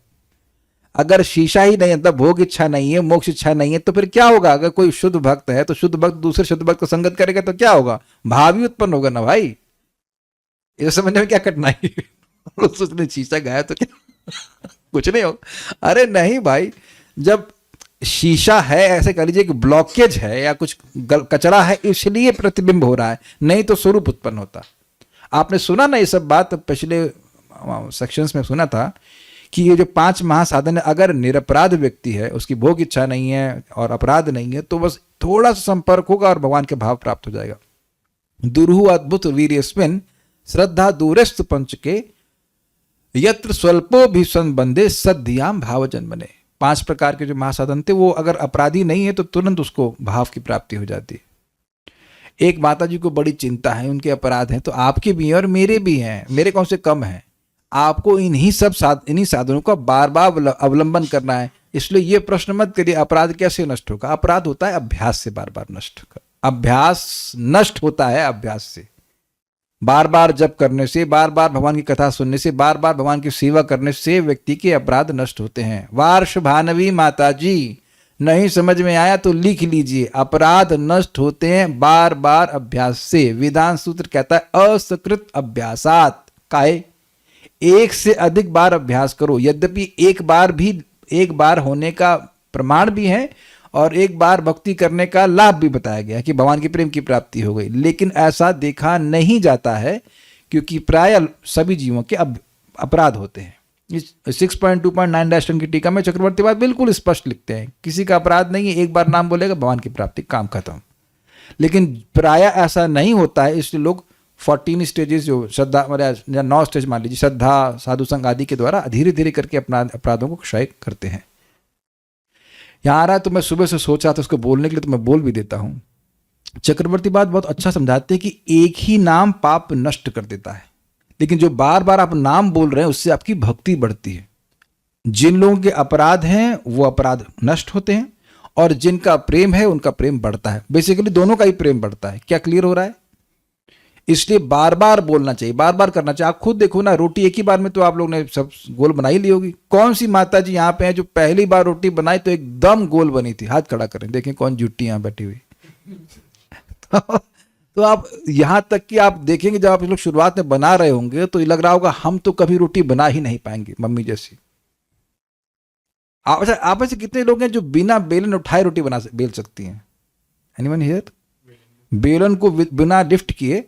अगर शीशा ही नहीं है, मतलब भोग इच्छा नहीं है, मोक्ष इच्छा नहीं है, तो फिर क्या होगा? अगर कोई शुद्ध भक्त है तो शुद्ध भक्त दूसरे शुद्ध भक्त को संगत करेगा तो क्या होगा? भाव ही उत्पन्न होगा ना भाई। ये समझने में क्या कठिनाई सोचने शीशा गया तो क्या कुछ नहीं होगा? अरे नहीं भाई, जब शीशा है, ऐसे कह लीजिए कि ब्लॉकेज है या कुछ कचरा है, इसलिए प्रतिबिंब हो रहा है, नहीं तो स्वरूप उत्पन्न होता। आपने सुना ना ये सब बात, पिछले सेक्शंस में सुना था कि ये जो 5 महासाधन है, अगर निरपराध व्यक्ति है, उसकी भोग इच्छा नहीं है और अपराध नहीं है, तो बस थोड़ा सा संपर्क होगा और भगवान के भाव प्राप्त हो जाएगा। दुर्हु अद्भुत वीर्यस्मिन् श्रद्धा दूरस्थ पंच के यत्र स्वल्पो भी संबंधे सद्धियाम भाव जन्मने। 5 प्रकार के जो महासाधन थे, वो अगर अपराधी नहीं है तो तुरंत उसको भाव की प्राप्ति हो जाती है। एक माता जी को बड़ी चिंता है, उनके अपराध हैं, तो आपके भी हैं और मेरे भी हैं, मेरे कौन से कम हैं? आपको इन्हीं साधनों का बार बार अवलंबन करना है। इसलिए ये प्रश्न मत करिए अपराध कैसे नष्ट होगा। अपराध होता है अभ्यास से, बार बार नष्ट होगा। अभ्यास नष्ट होता है अभ्यास से, बार बार जप करने से, बार बार भगवान की कथा सुनने से, बार बार भगवान की सेवा करने से व्यक्ति के अपराध नष्ट होते हैं। वार्ष भानवी माता जी, नहीं समझ में आया तो लिख लीजिए, अपराध नष्ट होते हैं बार बार अभ्यास से। विधान सूत्र कहता है असकृत अभ्यासात, काहे? एक से अधिक बार अभ्यास करो। यद्यपि एक बार होने का प्रमाण भी है और एक बार भक्ति करने का लाभ भी बताया गया कि भगवान के प्रेम की प्राप्ति हो गई, लेकिन ऐसा देखा नहीं जाता है क्योंकि प्राय सभी जीवों के अपराध होते हैं। इस 6.2.9 की टीका में चक्रवर्ती बात बिल्कुल स्पष्ट लिखते हैं, किसी का अपराध नहीं है, एक बार नाम बोलेगा भगवान की प्राप्ति, काम खत्म। लेकिन प्राय ऐसा नहीं होता है, इसलिए लोग 14 स्टेजेस जो श्रद्धा या 9 स्टेज मान लीजिए, श्रद्धा साधु संग आदि के द्वारा धीरे धीरे करके अपना अपराधों को क्षय करते हैं। यहाँ आ रहा है तो मैं सुबह से सोच रहा था उसको बोलने के लिए, तो मैं बोल भी देता हूँ। चक्रवर्ती बात बहुत अच्छा समझाते हैं कि एक ही नाम पाप नष्ट कर देता है, लेकिन जो बार बार आप नाम बोल रहे हैं उससे आपकी भक्ति बढ़ती है। जिन लोगों के अपराध हैं वो अपराध नष्ट होते हैं और जिनका प्रेम है उनका प्रेम बढ़ता है। बेसिकली दोनों का ही प्रेम बढ़ता है। क्या क्लियर हो रहा है? इसलिए बार बार बोलना चाहिए, बार बार करना चाहिए। आप खुद देखो ना, रोटी एक ही बार में तो आप लोग ने सब गोल बना ही ली होगी। कौन सी माता जी यहाँ पे हैं जो पहली बार रोटी बनाई तो एकदम गोल बनी थी? हाथ खड़ा करें, देखें कौन जुट्टी यहाँ बैठी हुई। तो आप यहाँ तक कि आप देखेंगे जब आप लोग शुरुआत में बना रहे होंगे तो ये लग रहा होगा हम तो कभी रोटी बना ही नहीं पाएंगे मम्मी जैसी। आप ऐसे कितने लोग हैं जो बिना बेलन उठाए रोटी बेल सकती हैं? Anyone here? बेलन को बिना लिफ्ट किए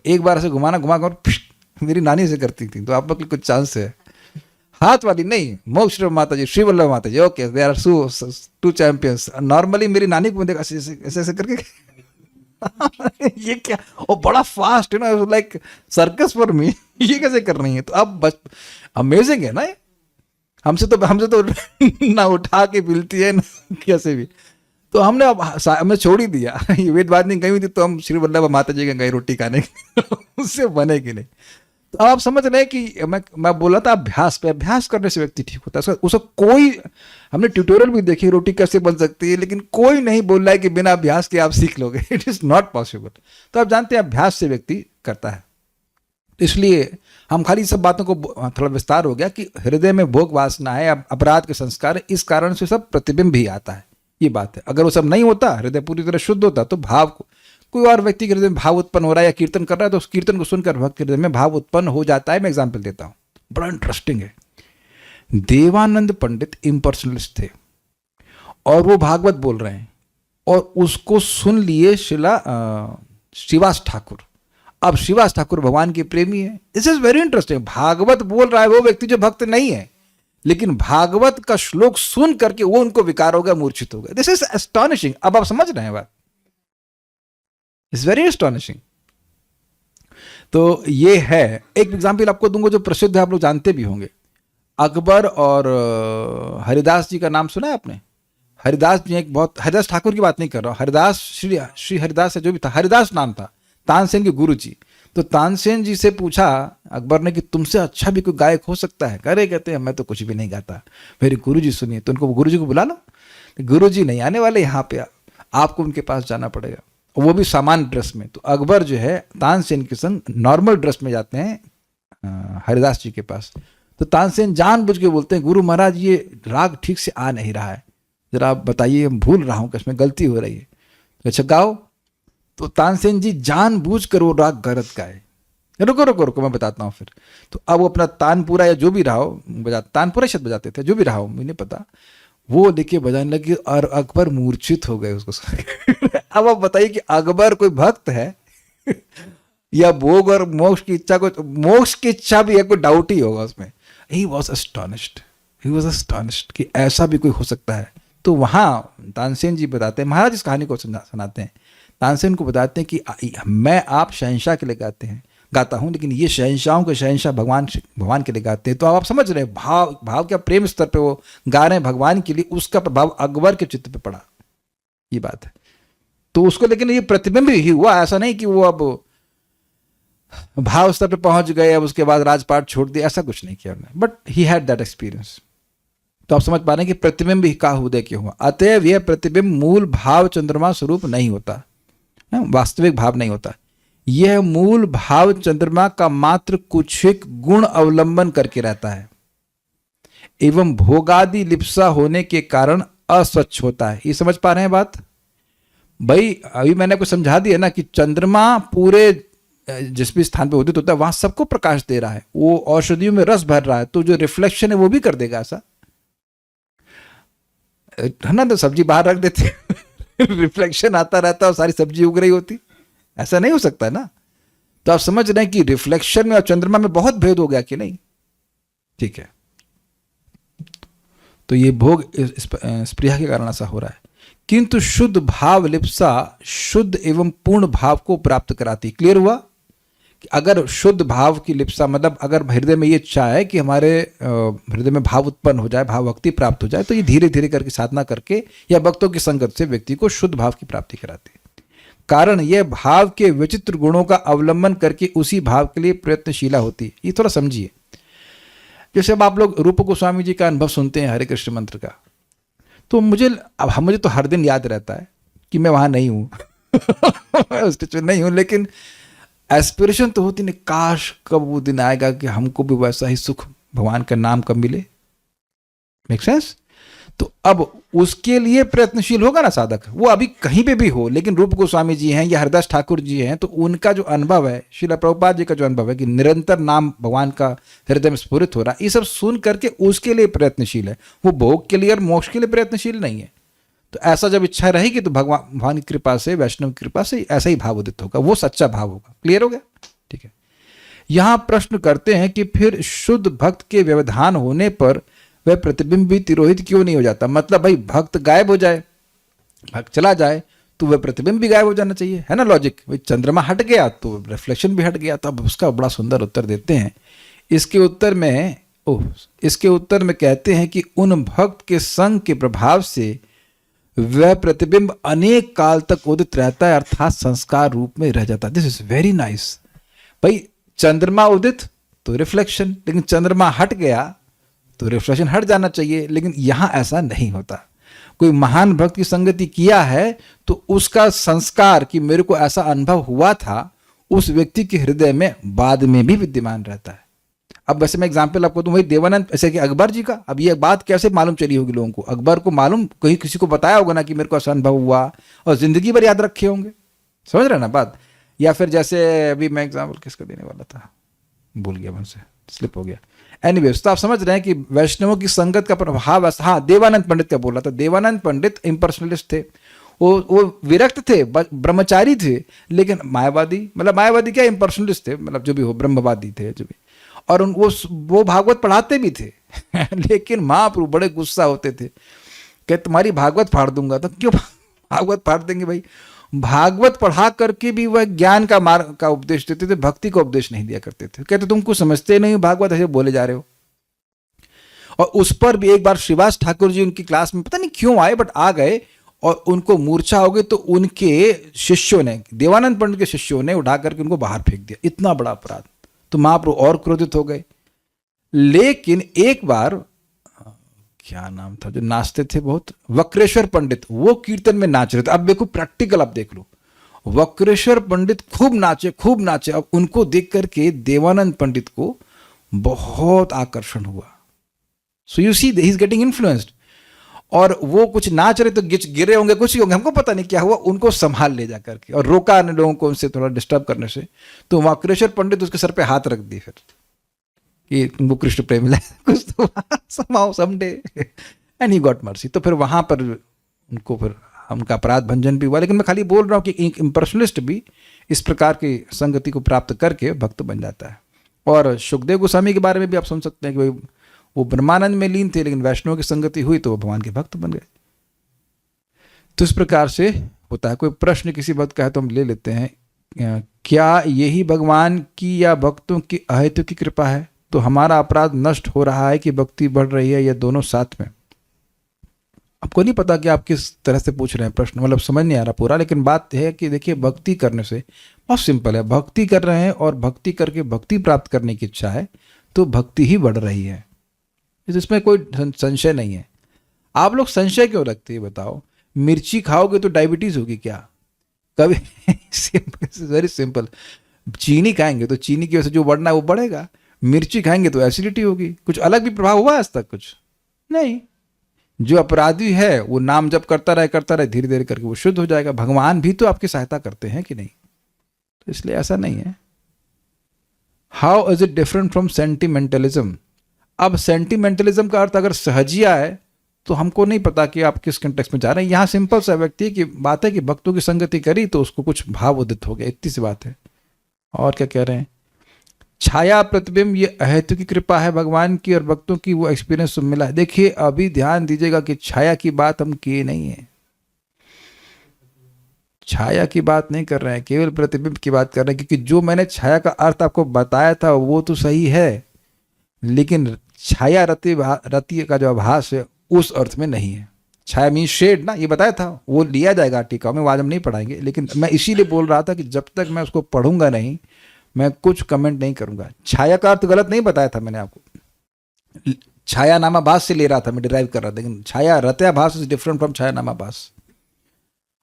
एक बार ऐसे घुमा मेरी नानी से करती थी, तो आप लोग कुछ चांस है। हाथ वाली नहीं, मोक्ष माता जी, श्री वल्लभ माता जी, okay, they are two champions. Normally मेरी नानी को देखा ऐसे ऐसे करके ये क्या, वो बड़ा फास्ट है ना, लाइक सर्कस फॉर मी। ये कैसे कर रही है? तो अब बस अमेजिंग है ना। हमसे तो ना उठा के मिलती है ना कैसे भी। तो हमने अब हमने छोड़ ही दिया। ये वेद बात नहीं गई हुई थी तो हम श्री वल्लभ माता जी के गए रोटी खाने के उससे बनेगी नहीं। तो अब आप समझ रहे हैं कि मैं बोला था अभ्यास पे, अभ्यास करने से व्यक्ति ठीक होता है। उसको कोई, हमने ट्यूटोरियल भी देखी रोटी कैसे बन सकती है, लेकिन कोई नहीं बोल रहा है कि बिना अभ्यास के आप सीख लोगे। It is not possible. तो आप जानते हैं अभ्यास से व्यक्ति करता है। इसलिए हम खाली सब बातों को थोड़ा विस्तार हो गया कि हृदय में भोग वासना है, अपराध के संस्कार है, इस कारण से सब प्रतिबिंब भी आता है। ये बात है। अगर वो सब नहीं होता, हृदय पूरी तरह शुद्ध होता, तो भाव को, कोई और व्यक्ति के हृदय में भाव उत्पन्न हो रहा है या कीर्तन कर रहा है तो उस कीर्तन को सुनकर भक्त के हृदय में भाव उत्पन्न हो जाता है। मैं एग्जाम्पल देता हूँ, बड़ा इंटरेस्टिंग है। देवानंद पंडित इम्पर्सनलिस्ट थे और वो भागवत बोल रहे हैं और उसको सुन लिए श्रीवास ठाकुर। अब श्रीवास ठाकुर भगवान के प्रेमी है। This is very interesting. Bhagavat बोल रहा है वो व्यक्ति जो भक्त नहीं है, लेकिन भागवत का श्लोक सुन करके वो उनको विकार हो गया, मूर्छित हो गया। This is astonishing. अब आप समझ रहे हैं बात? It's very astonishing. तो ये है। एक एग्जाम्पल आपको दूंगा जो प्रसिद्ध है, आप लोग जानते भी होंगे। अकबर और हरिदास जी का नाम सुना है आपने? हरिदास जी एक बहुत, हरिदास ठाकुर की बात नहीं कर रहा हूं, हरिदास श्री हरिदास जो भी था, हरिदास नाम था, तानसेन के गुरु जी। तो तानसेन जी से पूछा अकबर ने कि तुमसे अच्छा भी कोई गायक हो सकता है? अरे कहते हैं मैं तो कुछ भी नहीं गाता, मेरे गुरु जी सुनिए। तो उनको गुरु जी को बुला लो। गुरु जी नहीं आने वाले यहाँ पे, आपको उनके पास जाना पड़ेगा, वो भी सामान्य ड्रेस में। तो अकबर जो है तानसेन के संग नॉर्मल ड्रेस में जाते हैं हरिदास जी के पास। तो तानसेन जानबूझ के बोलते हैं, गुरु महाराज ये राग ठीक से आ नहीं रहा है, जरा आप बताइए, हम भूल रहा हूँ कि इसमें गलती हो रही है। अच्छा गाओ। तो तानसेन जी जानबूझकर वो राग गलत गाए। रुको रुको रुको मैं बताता हूँ फिर। तो अब वो अपना तानपुरा या जो भी रहा हो तानपुरा शब्द बजाते थे, जो भी रहा हो मुझे नहीं पता, वो लेके बजाने लगे और अकबर मूर्छित हो गए उसको सुन। अब आप बताइए कि अकबर कोई भक्त है या भोग और मोक्ष की इच्छा को, मोक्ष की इच्छा भी है, कोई डाउट ही होगा उसमें। ही वॉज एस्टॉनिश्ड कि ऐसा भी कोई हो सकता है। तो वहाँ तानसेन जी बताते हैं, महाराज इस कहानी को सुनाते हैं, तानसेन को बताते हैं कि मैं आप शहंशाह के लिए गाता हूँ, लेकिन ये शहंशाहों के शहंशाह भगवान के लिए गाते हैं। तो आप समझ रहे हैं भाव क्या प्रेम स्तर पे वो गा रहे हैं भगवान के लिए, उसका प्रभाव अकबर के चित्त पे पड़ा। ये बात है। तो उसको लेकिन ये प्रतिबिंब ही हुआ, ऐसा नहीं कि वो अब भाव स्तर पे पहुंच गए अब उसके बाद राजपाट छोड़ दिया, ऐसा कुछ नहीं किया उन्होंने, but he had that experience. तो आप समझ पा रहे हैं कि प्रतिबिंब ही का हृदय क्यों हुआ। अतएव यह प्रतिबिंब मूल भाव चंद्रमा स्वरूप नहीं होता, वास्तविक भाव नहीं होता। यह मूल भाव चंद्रमा का मात्र कुछ एक गुण अवलंबन करके रहता है एवं भोगादि लिप्सा होने के कारण अस्वच्छ होता है। ये समझ पा रहे हैं बात? भाई अभी मैंने आपको समझा दिया ना कि चंद्रमा पूरे जिस भी स्थान पे उदित होता है वहां सबको प्रकाश दे रहा है, वो औषधियों में रस भर रहा है, तो जो रिफ्लेक्शन है वो भी कर देगा ऐसा, है ना? तो सब्जी बाहर रख देते रिफ्लेक्शन आता रहता और सारी सब्जी उग रही होती, ऐसा नहीं हो सकता है ना? तो आप समझ रहे हैं कि रिफ्लेक्शन में और चंद्रमा में बहुत भेद हो गया कि नहीं? ठीक है। तो ये भोग स्पृहा के कारण ऐसा हो रहा है, किंतु शुद्ध भाव लिप्सा शुद्ध एवं पूर्ण भाव को प्राप्त कराती। क्लियर हुआ कि अगर शुद्ध भाव की लिप्सा मतलब अगर हृदय में ये इच्छा है कि हमारे हृदय में भाव उत्पन्न हो जाए, भाव भक्ति प्राप्त हो जाए, तो ये धीरे धीरे करके साधना करके या भक्तों की संगत से व्यक्ति को शुद्ध भाव की प्राप्ति कराती है। कारण यह भाव के विचित्र गुणों का अवलंबन करके उसी भाव के लिए प्रयत्नशीला होती है। ये थोड़ा समझिए। जैसे अब आप लोग रूप गोस्वामी जी का अनुभव सुनते हैं हरे कृष्ण मंत्र का, तो मुझे तो हर दिन याद रहता है कि मैं वहां नहीं हूं मैं उस स्टेज पे नहीं हूं, लेकिन एस्पिरेशन तो होती नहीं, काश कब वो दिन आएगा कि हमको भी वैसा ही सुख भगवान का नाम कब मिले। Make sense? तो अब उसके लिए प्रयत्नशील होगा ना साधक, वो अभी कहीं पे भी हो, लेकिन रूप गोस्वामी जी हैं या हरदास ठाकुर जी हैं, तो उनका जो अनुभव है, श्रील प्रभुपाद जी का जो अनुभव है कि निरंतर नाम भगवान का हृदय में स्फुरित हो रहा है, ये सब सुन करके उसके लिए प्रयत्नशील है। वो भोग के लिए और मोक्ष के लिए प्रयत्नशील नहीं है। तो ऐसा जब इच्छा रहेगी तो भगवान की कृपा से, वैष्णव की कृपा से ऐसा ही भाव उदित होगा, वो सच्चा भाव होगा। क्लियर हो गया? ठीक है। यहां प्रश्न करते हैं कि फिर शुद्ध भक्त के व्यवधान होने पर वह प्रतिबिंब भी तिरोहित क्यों नहीं हो जाता? मतलब भाई भक्त गायब हो जाए, भक्त चला जाए, तो वह प्रतिबिंब भी गायब हो जाना चाहिए, है ना लॉजिक? भाई चंद्रमा हट गया तो रिफ्लेक्शन भी हट गया। तो अब उसका बड़ा सुंदर उत्तर देते हैं। इसके उत्तर में कहते हैं कि उन भक्त के संग के प्रभाव से वह प्रतिबिंब अनेक काल तक उदित रहता है, अर्थात संस्कार रूप में रह जाता है। This is very nice. भाई चंद्रमा उदित तो रिफ्लेक्शन, लेकिन चंद्रमा हट गया तो रिफ्लेक्शन हट जाना चाहिए, लेकिन यहां ऐसा नहीं होता। कोई महान भक्त की संगति किया है तो उसका संस्कार कि मेरे को ऐसा अनुभव हुआ था, उस व्यक्ति के हृदय में बाद में भी विद्यमान रहता है। अब वैसे मैं एग्जाम्पल आपको दूं, वही देवानंद, ऐसे कि अकबर जी का, अब ये बात कैसे मालूम चली होगी लोगों को? अकबर को मालूम, कहीं किसी को बताया होगा ना कि मेरे को ऐसा अनुभव हुआ, और जिंदगी भर याद रखे होंगे। समझ रहे ना बात? या फिर जैसे अभी मैं एग्जाम्पल किसका देने वाला था, भूल गया, मुझसे स्लिप हो गया। एनीवेज, तो आप समझ रहे हैं कि वैष्णवों की संगत का प्रभाव ऐसा। हाँ, देवानंद पंडित का बोला था। देवानंद पंडित इम्पर्सनलिस्ट थे, वो विरक्त थे, ब्रह्मचारी थे, लेकिन मायावादी, मतलब मायावादी क्या, इम्पर्सनलिस्ट थे, मतलब जो भी हो, ब्रह्मवादी थे जो भी। और वो भागवत पढ़ाते भी थे लेकिन महाप्रभु बड़े गुस्सा होते थे कि तुम्हारी भागवत फाड़ दूंगा। तो क्यों भागवत फाड़ देंगे भाई? भागवत पढ़ा करके भी वह ज्ञान का मार्ग का उपदेश देते थे, भक्ति का उपदेश नहीं दिया करते थे। कहते तुम कुछ समझते नहीं, भागवत ऐसे बोले जा रहे हो। और उस पर भी एक बार श्रीवास ठाकुर जी उनकी क्लास में पता नहीं क्यों आए, बट आ गए और उनको मूर्छा हो गई। तो उनके शिष्यों ने, देवानंद पंडित के शिष्यों ने उठा करके उनको बाहर फेंक दिया। इतना बड़ा अपराध। तो महाप्रभु और क्रोधित हो गए। लेकिन एक बार, क्या नाम था जो नाचते थे बहुत, वक्रेश्वर पंडित, वो कीर्तन में नाच रहे थे। अब देखो प्रैक्टिकल, अब देख लो, वक्रेश्वर पंडित खूब नाचे। अब उनको देख करके देवानंद पंडित को बहुत आकर्षण हुआ। So you see he is getting influenced. और वो कुछ नाच रहे तो गिरे होंगे, कुछ ही होंगे, हमको पता नहीं क्या हुआ। उनको संभाल ले जा करके और रोका लोगों को उनसे थोड़ा डिस्टर्ब करने से। तो वक्रेश्वर पंडित उसके सर पे हाथ रख दिए फिर कि तुमको कृष्ण प्रेम मिला कुछ तो somehow someday and he got mercy। तो फिर वहां पर उनको फिर उनका अपराध भंजन भी हुआ। लेकिन मैं खाली बोल रहा हूँ कि इम्पर्सनलिस्ट भी इस प्रकार की संगति को प्राप्त करके भक्त बन जाता है। और सुखदेव गोस्वामी के बारे में भी आप समझ सकते हैं कि भाई वो ब्रह्मानंद में लीन थे, लेकिन वैष्णव की संगति हुई तो वो भगवान के भक्त बन गए। तो इस प्रकार से होता है। कोई प्रश्न किसी भक्त का है तो हम ले लेते हैं। क्या यही भगवान की या भक्तों की अहेतु की कृपा है? तो हमारा अपराध नष्ट हो रहा है कि भक्ति बढ़ रही है, या दोनों साथ में? आपको नहीं पता कि आप किस तरह से पूछ रहे हैं प्रश्न, मतलब समझ नहीं आ रहा पूरा। लेकिन बात है कि देखिए, भक्ति करने से बहुत सिंपल है। भक्ति कर रहे हैं और भक्ति करके भक्ति प्राप्त करने की इच्छा है तो भक्ति ही बढ़ रही है, इसमें कोई संशय नहीं है। आप लोग संशय क्यों रखते हैं बताओ? मिर्ची खाओगे तो डायबिटीज होगी क्या? कभी वेरी सिंपल। चीनी खाएंगे तो चीनी की वजह से जो बढ़ना है वो बढ़ेगा, मिर्ची खाएंगे तो एसिडिटी होगी। कुछ अलग भी प्रभाव हुआ आज तक? कुछ नहीं। जो अपराधी है वो नाम जप करता रहे, धीरे धीरे करके वो शुद्ध हो जाएगा। भगवान भी तो आपकी सहायता करते हैं कि नहीं? तो इसलिए ऐसा नहीं है। How is it different from sentimentalism? अब सेंटिमेंटलिज्म का अर्थ अगर सहजिया है तो हमको नहीं पता कि आप किस कंटेक्स्ट में जा रहे हैं। यहाँ सिंपल सा व्यक्ति की बात है कि भक्तों की संगति करी तो उसको कुछ भाव उदित हो गया, इतनी सी बात है। और क्या कह रहे हैं? छाया प्रतिबिंब, ये अहेतु की कृपा है भगवान की और भक्तों की, वो एक्सपीरियंस मिला है। देखिए अभी ध्यान दीजिएगा कि छाया की बात हम किए नहीं है। छाया की बात नहीं कर रहे हैं, केवल प्रतिबिंब की बात कर रहे हैं। क्योंकि जो मैंने छाया का अर्थ आपको बताया था वो तो सही है, लेकिन छाया रति का जो आभास है उस अर्थ में नहीं है। छाया मीन शेड ना, ये बताया था, वो लिया जाएगा टीका में, आज हम नहीं पढ़ाएंगे। लेकिन मैं इसीलिए बोल रहा था कि जब तक मैं उसको पढ़ूंगा नहीं, मैं कुछ कमेंट नहीं करूंगा। छाया का अर्थ गलत नहीं बताया था मैंने आपको। छाया नामाभास से ले रहा था मैं, डिराइव कर रहा था। लेकिन छाया रत्याभास इज डिफरेंट फ्रॉम छाया नामाभास।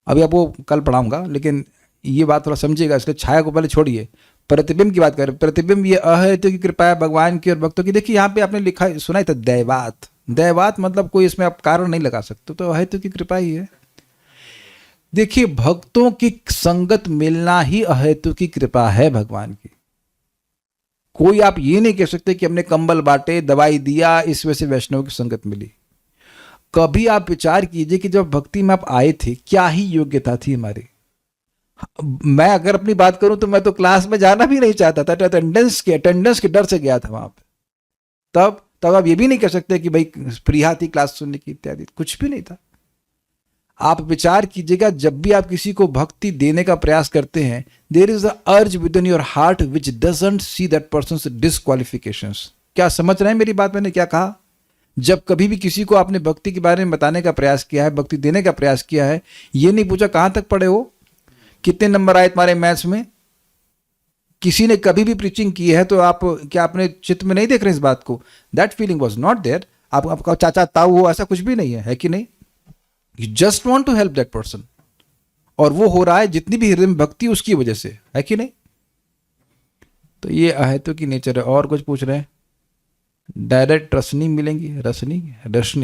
अभी आपको कल पढ़ाऊंगा, लेकिन ये बात थोड़ा समझिएगा। इसलिए छाया को पहले छोड़िए, प्रतिबिंब की बात कर रहे हैं। प्रतिबिंब ये अहेतु की कृपा है भगवान की और भक्तों की। देखिए यहाँ पे आपने लिखा सुना ही था दैवात। दैवात मतलब कोई इसमें आप कारण नहीं लगा सकते, तो अहेतु की कृपा ही है। देखिए भक्तों की संगत मिलना ही अहेतु की कृपा है भगवान की। कोई आप ये नहीं कह सकते कि हमने कंबल बांटे, दवाई दिया, इस वजह से वैष्णव की संगत मिली। कभी आप विचार कीजिए कि जब भक्ति में आप आए थे क्या ही योग्यता थी हमारी। मैं अगर अपनी बात करूं तो मैं तो क्लास में जाना भी नहीं चाहता था, अटेंडेंस के डर से गया था वहां पे। तब आप ये भी नहीं कह सकते कि भाई प्रिया थी क्लास सुनने की इत्यादि, कुछ भी नहीं था। आप विचार कीजिएगा, जब भी आप किसी को भक्ति देने का प्रयास करते हैं, there is a urge within your heart which doesn't see that person's disqualifications. क्या समझ रहे हैं मेरी बात? मैंने क्या कहा? जब कभी भी किसी को आपने भक्ति के बारे में बताने का प्रयास किया है, भक्ति देने का प्रयास किया है, ये नहीं पूछा कहां तक पढ़े हो, कितने नंबर आए तुम्हारे मैथ्स में। किसी ने कभी भी प्रीचिंग की है तो आप क्या अपने चित्त में नहीं देख रहे इस बात को? That feeling was not there. आपका चाचा ताऊ हो ऐसा कुछ भी नहीं है कि नहीं? You just want to help that person, और वो हो रहा है जितनी भी हृदय में भक्ति उसकी वजह से, है कि नहीं? तो ये अहेतु की नेचर है। और कुछ पूछ रहे हैं? डायरेक्ट रसनी मिलेंगी, रोशनी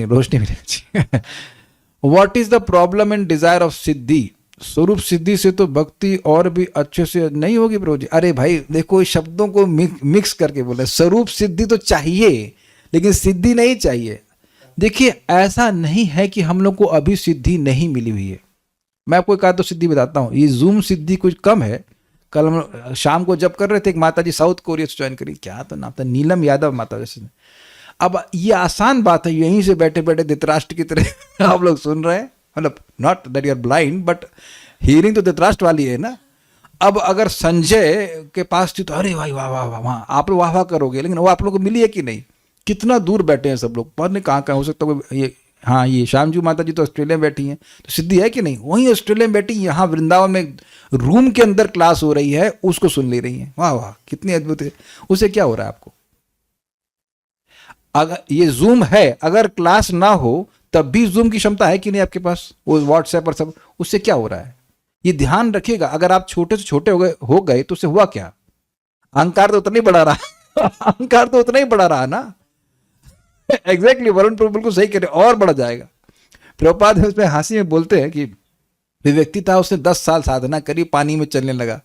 मिलेगी। What is the problem in desire of सिद्धि? स्वरूप सिद्धि से तो भक्ति और भी अच्छे से नहीं होगी प्रभु जी। अरे भाई देखो, इस शब्दों को मिक्स करके बोले। स्वरूप सिद्धि तो चाहिए लेकिन सिद्धि नहीं चाहिए। देखिए ऐसा नहीं है कि हम लोग को अभी सिद्धि नहीं मिली हुई है। मैं आपको एक आध तो सिद्धि बताता हूँ। ये जूम सिद्धि कुछ कम है। कल हम शाम को जब कर रहे थे, एक माता जी साउथ कोरिया से ज्वाइन करी, क्या तो नाम था, नीलम यादव माता जैसे। अब ये आसान बात है, यहीं से बैठे बैठे धृतराष्ट्र की तरह आप लोग सुन रहे हैं। मतलब not that you are blind, but hearing तो धृतराष्ट्र वाली है ना। अब अगर संजय के पास थी तो अरे भाई वाह वाह वाह, आप लोग वाह वाह करोगे, लेकिन वो आप लोग को मिली है कि नहीं? कितना दूर बैठे हैं सब लोग, पता नहीं कहाँ कहाँ हो सकता है। ये हाँ, ये श्यामजू माता जी तो ऑस्ट्रेलिया में बैठी हैं, तो सिद्धि है कि नहीं? वहीं ऑस्ट्रेलिया में बैठी, यहाँ वृंदावन में रूम के अंदर क्लास हो रही है, उसको सुन ले रही हैं। वाह वाह, कितनी अद्भुत है। उसे क्या हो रहा है आपको? अगर ये जूम है, अगर क्लास ना हो तब भी जूम की क्षमता है कि नहीं आपके पास? वो व्हाट्सएप और सब, उससे क्या हो रहा है? ये ध्यान रखिएगा। अगर आप छोटे से छोटे हो गए तो उससे हुआ क्या? अहंकार तो उतना ही बढ़ा रहा अहंकार तो उतना ही बढ़ा रहा ना। एग्जैक्टली, वरुण प्रभु बिल्कुल सही कह रहे, और बढ़ जाएगा। प्रभुपाद उसमें हंसी में बोलते हैं कि व्यक्ति था, उसने 10 साल साधना करी, पानी में चलने लगा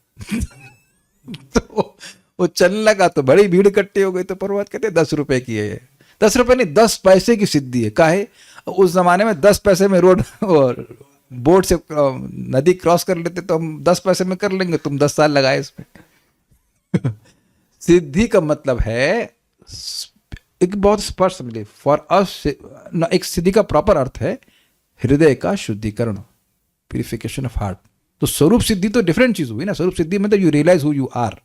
तो वो चलने लगा तो बड़ी भीड़ इकट्ठी हो गई। तो प्रभुपाद कहते 10 रुपए की है, 10 रुपए नहीं 10 पैसे की सिद्धि है। काहे? उस जमाने में 10 पैसे में रोड और बोट से नदी क्रॉस कर लेते, तो हम 10 पैसे में कर लेंगे, तुम 10 साल लगाए इसमें। सिद्धि का मतलब है एक बहुत स्पष्ट मिले फॉर अस। एक सिद्धि का प्रॉपर अर्थ है हृदय का शुद्धिकरण, प्यूरिफिकेशन ऑफ हार्ट। तो स्वरूप सिद्धि तो डिफरेंट चीज हुई ना। स्वरूप सिद्धि मतलब you realise who you are.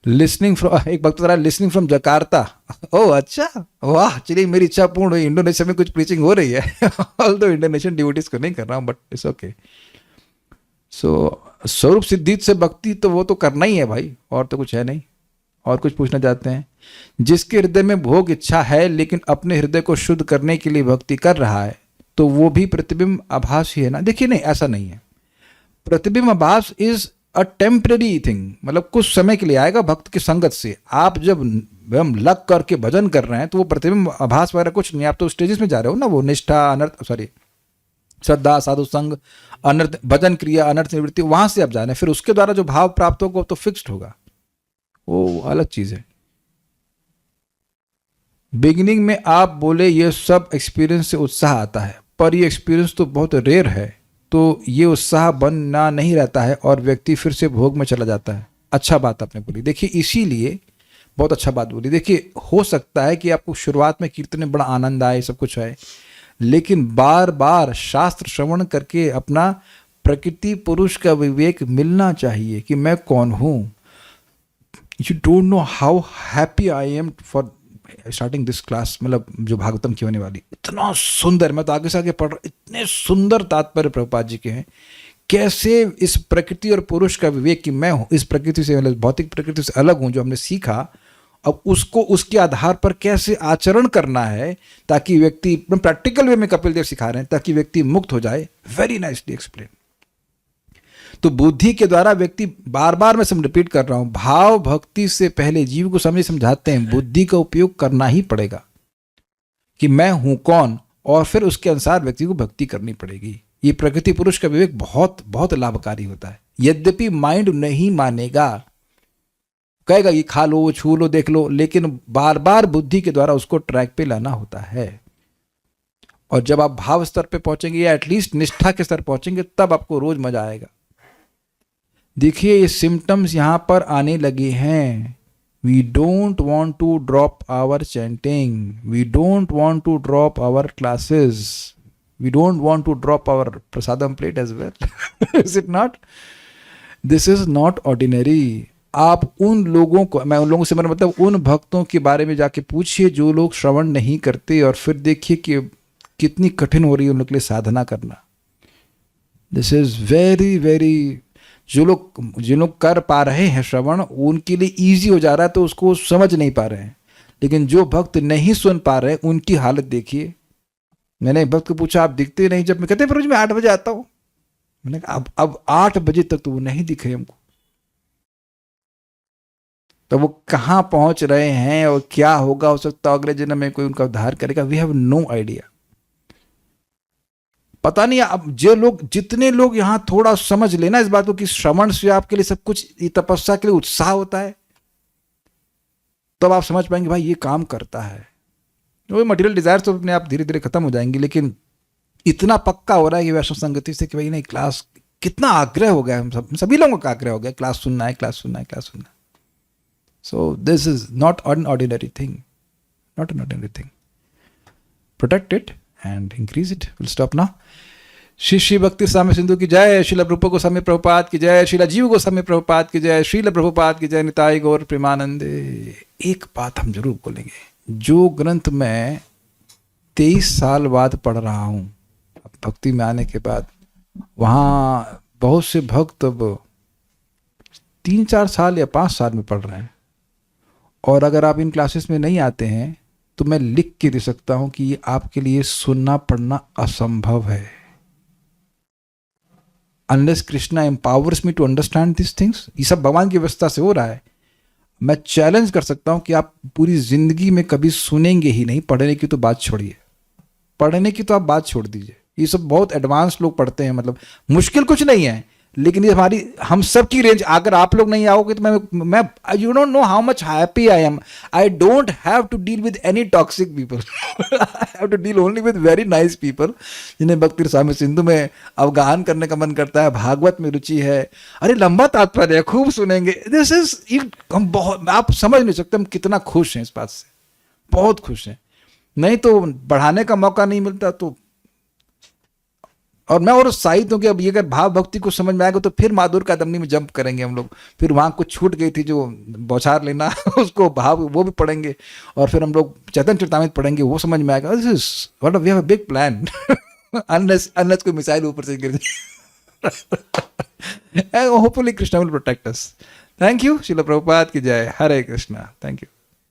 Listening from, एक भक्त रहा लिसनिंग फ्रॉम जकार्ता। ओह अच्छा, वाह, चलिए मेरी इच्छा पूर्ण हुई। इंडोनेशिया में कुछ प्रीचिंग हो रही है ऑल्दो इंडोनेशियन डिवोटीज को नहीं कर रहा हूं, बट इट्स ओके। सो स्वरूप सिद्धि से भक्ति तो वो तो करना ही है भाई, और तो कुछ है नहीं। और कुछ पूछना चाहते हैं? जिसके हृदय में भोग इच्छा है लेकिन अपने हृदय को शुद्ध करने के लिए भक्ति कर रहा है, तो वो भी प्रतिबिंब आभास ही है ना। देखिए नहीं, ऐसा नहीं है। प्रतिबिंब आभास इज अ टेम्पररी थिंग, मतलब कुछ समय के लिए आएगा भक्त की संगत से। आप जब हम लग करके भजन कर रहे हैं तो वो प्रतिबिंब आभास वगैरह कुछ नहीं। आप तो स्टेजेस में जा रहे हो ना, वो निष्ठा, अनर्थ, सॉरी श्रद्धा, साधु संग, अनर्थ, भजन क्रिया, अनर्थ निवृत्ति, वहां से आप जाने, फिर उसके द्वारा जो भाव प्राप्त होगा तो फिक्स्ड होगा, वो अलग चीज है। बिगिनिंग में आप बोले ये सब एक्सपीरियंस से उत्साह आता है, पर ये एक्सपीरियंस तो बहुत रेयर है, तो ये उत्साह बनना नहीं रहता है और व्यक्ति फिर से भोग में चला जाता है। अच्छा बात आपने बोली। देखिए इसीलिए बहुत अच्छा बात बोली। देखिए हो सकता है कि आपको शुरुआत में कीर्तन में बड़ा आनंद आए, सब कुछ आए, लेकिन बार बार शास्त्र श्रवण करके अपना प्रकृति पुरुष का विवेक मिलना चाहिए कि मैं कौन हूँ। You don't know how happy I M for starting this class. मतलब जो भागवतम की होने वाली, इतना सुंदर, मैं तो आगे से आगे पढ़ रहा, इतने सुंदर तात्पर्य प्रभुपाद जी के हैं। कैसे इस प्रकृति और पुरुष का विवेक कि मैं हूँ इस प्रकृति से, मतलब भौतिक प्रकृति से अलग हूँ, जो हमने सीखा, अब उसको उसके आधार पर कैसे आचरण करना है ताकि व्यक्ति, प्रैक्टिकल वे में कपिल देव सिखा रहे हैं, ताकि व्यक्ति मुक्त हो जाए। Very nicely explain. तो बुद्धि के द्वारा व्यक्ति, बार बार मैं रिपीट कर रहा हूं, भाव भक्ति से पहले जीव को समझाते हैं बुद्धि का उपयोग करना ही पड़ेगा कि मैं हूं कौन, और फिर उसके अनुसार व्यक्ति को भक्ति करनी पड़ेगी। ये प्रकृति पुरुष का विवेक बहुत बहुत लाभकारी होता है। यद्यपि माइंड नहीं मानेगा, कहेगा ये खा लो, छू लो, देख लो, लेकिन बार बार बुद्धि के द्वारा उसको ट्रैक पे लाना होता है। और जब आप भाव स्तर पे पहुंचेंगे या एटलीस्ट निष्ठा के स्तर पहुंचेंगे, तब आपको रोज मजा आएगा। देखिए ये सिम्टम्स यहां पर आने लगे हैं। We don't want to drop our chanting, we don't want to drop our classes, we don't want to drop our prasadam plate as well. Is it not? This is not ordinary. आप उन लोगों को, मैं उन लोगों से मेरा मतलब उन भक्तों के बारे में जाके पूछिए जो लोग श्रवण नहीं करते, और फिर देखिए कि कितनी कठिन हो रही है उन लोग के लिए साधना करना। दिस इज वेरी वेरी, जो लोग कर पा रहे हैं श्रवण, उनके लिए इजी हो जा रहा है, तो उसको समझ नहीं पा रहे हैं। लेकिन जो भक्त नहीं सुन पा रहे, उनकी हालत देखिए। मैंने एक भक्त को पूछा, आप दिखते नहीं जब, मैं कहते रोज मैं 8 बजे आता हूँ। मैंने कहा अब 8 बजे तक तो वो नहीं दिखे हमको, तो वो कहाँ पहुंच रहे हैं और क्या होगा, हो सकता है अगले जन्म में कोई उनका उद्धार करेगा। वी हैव नो आइडिया, पता नहीं। अब जो लोग, जितने लोग यहां थोड़ा समझ लेना इस बात को कि श्रवण से आपके लिए सब कुछ, ये तपस्या के लिए उत्साह होता है, तब आप समझ पाएंगे भाई ये काम करता है। वो मटेरियल डिजायर तो अपने आप धीरे धीरे खत्म हो जाएंगे, लेकिन इतना पक्का हो रहा है कि वैष्णव संगति से कि भाई नहीं, क्लास, कितना आग्रह हो गया, हम सभी लोगों का आग्रह हो गया, क्लास सुनना है, क्लास सुनना है, क्लास सुनना है। So this is not an ordinary thing, not an ordinary thing. Protect it and increase it. We'll stop now. Shri भक्ति स्वामी सिंधु की जय, श्रील रूप गोस्वामी प्रभुपाद की जय, श्रील जीव गोस्वामी प्रभुपाद की जय, श्रील प्रभुपाद की जय, निताई गौर प्रेमानंदे। एक बात हम जरूर बोलेंगे, जो ग्रंथ मैं 23 साल बाद पढ़ रहा हूँ भक्ति में आने के बाद, वहाँ बहुत से भक्त अब 3-4 साल या 5 साल में पढ़ रहे हैं। और अगर आप इन क्लासेस में नहीं आते हैं तो मैं लिख के दे सकता हूं कि ये आपके लिए सुनना पढ़ना असंभव है। Unless Krishna empowers me to understand this things, ये सब भगवान की व्यवस्था से हो रहा है। मैं चैलेंज कर सकता हूं कि आप पूरी जिंदगी में कभी सुनेंगे ही नहीं। पढ़ने की तो बात छोड़िए, पढ़ने की तो आप बात छोड़ दीजिए। ये सब बहुत एडवांस लोग पढ़ते हैं, मतलब मुश्किल कुछ नहीं है, लेकिन ये हमारी, हम सब की रेंज, अगर आप लोग नहीं आओगे तो मैं you don't know how much happy I am. I don't have to deal with any toxic people, I have to deal only with very nice people, जिन्हें भक्ति स्वामी सिंधु में अवगाहन करने का मन करता है, भागवत में रुचि है। अरे लंबा तात्पर्य है, खूब सुनेंगे। दिस इज, हम बहुत, आप समझ नहीं सकते हम कितना खुश हैं इस बात से, बहुत खुश हैं। नहीं तो बढ़ाने का मौका नहीं मिलता। तो और मैं और उत्साहित हूं कि अब ये अगर भाव भक्ति को समझ में आएगा तो फिर माधुर का दमनी में जंप करेंगे हम लोग। फिर वहां कुछ छूट गई थी जो बौछार लेना उसको भाव, वो भी पढ़ेंगे, और फिर हम लोग चैतन्य चरितामृत पढ़ेंगे, वो समझ में आएगा। This is what we have a big plan, unless कोई मिसाइल ऊपर से गिर जाए। Hopefully Krishna will protect us. Thank you. Srila Prabhupada की जय। हरे कृष्णा। Thank you.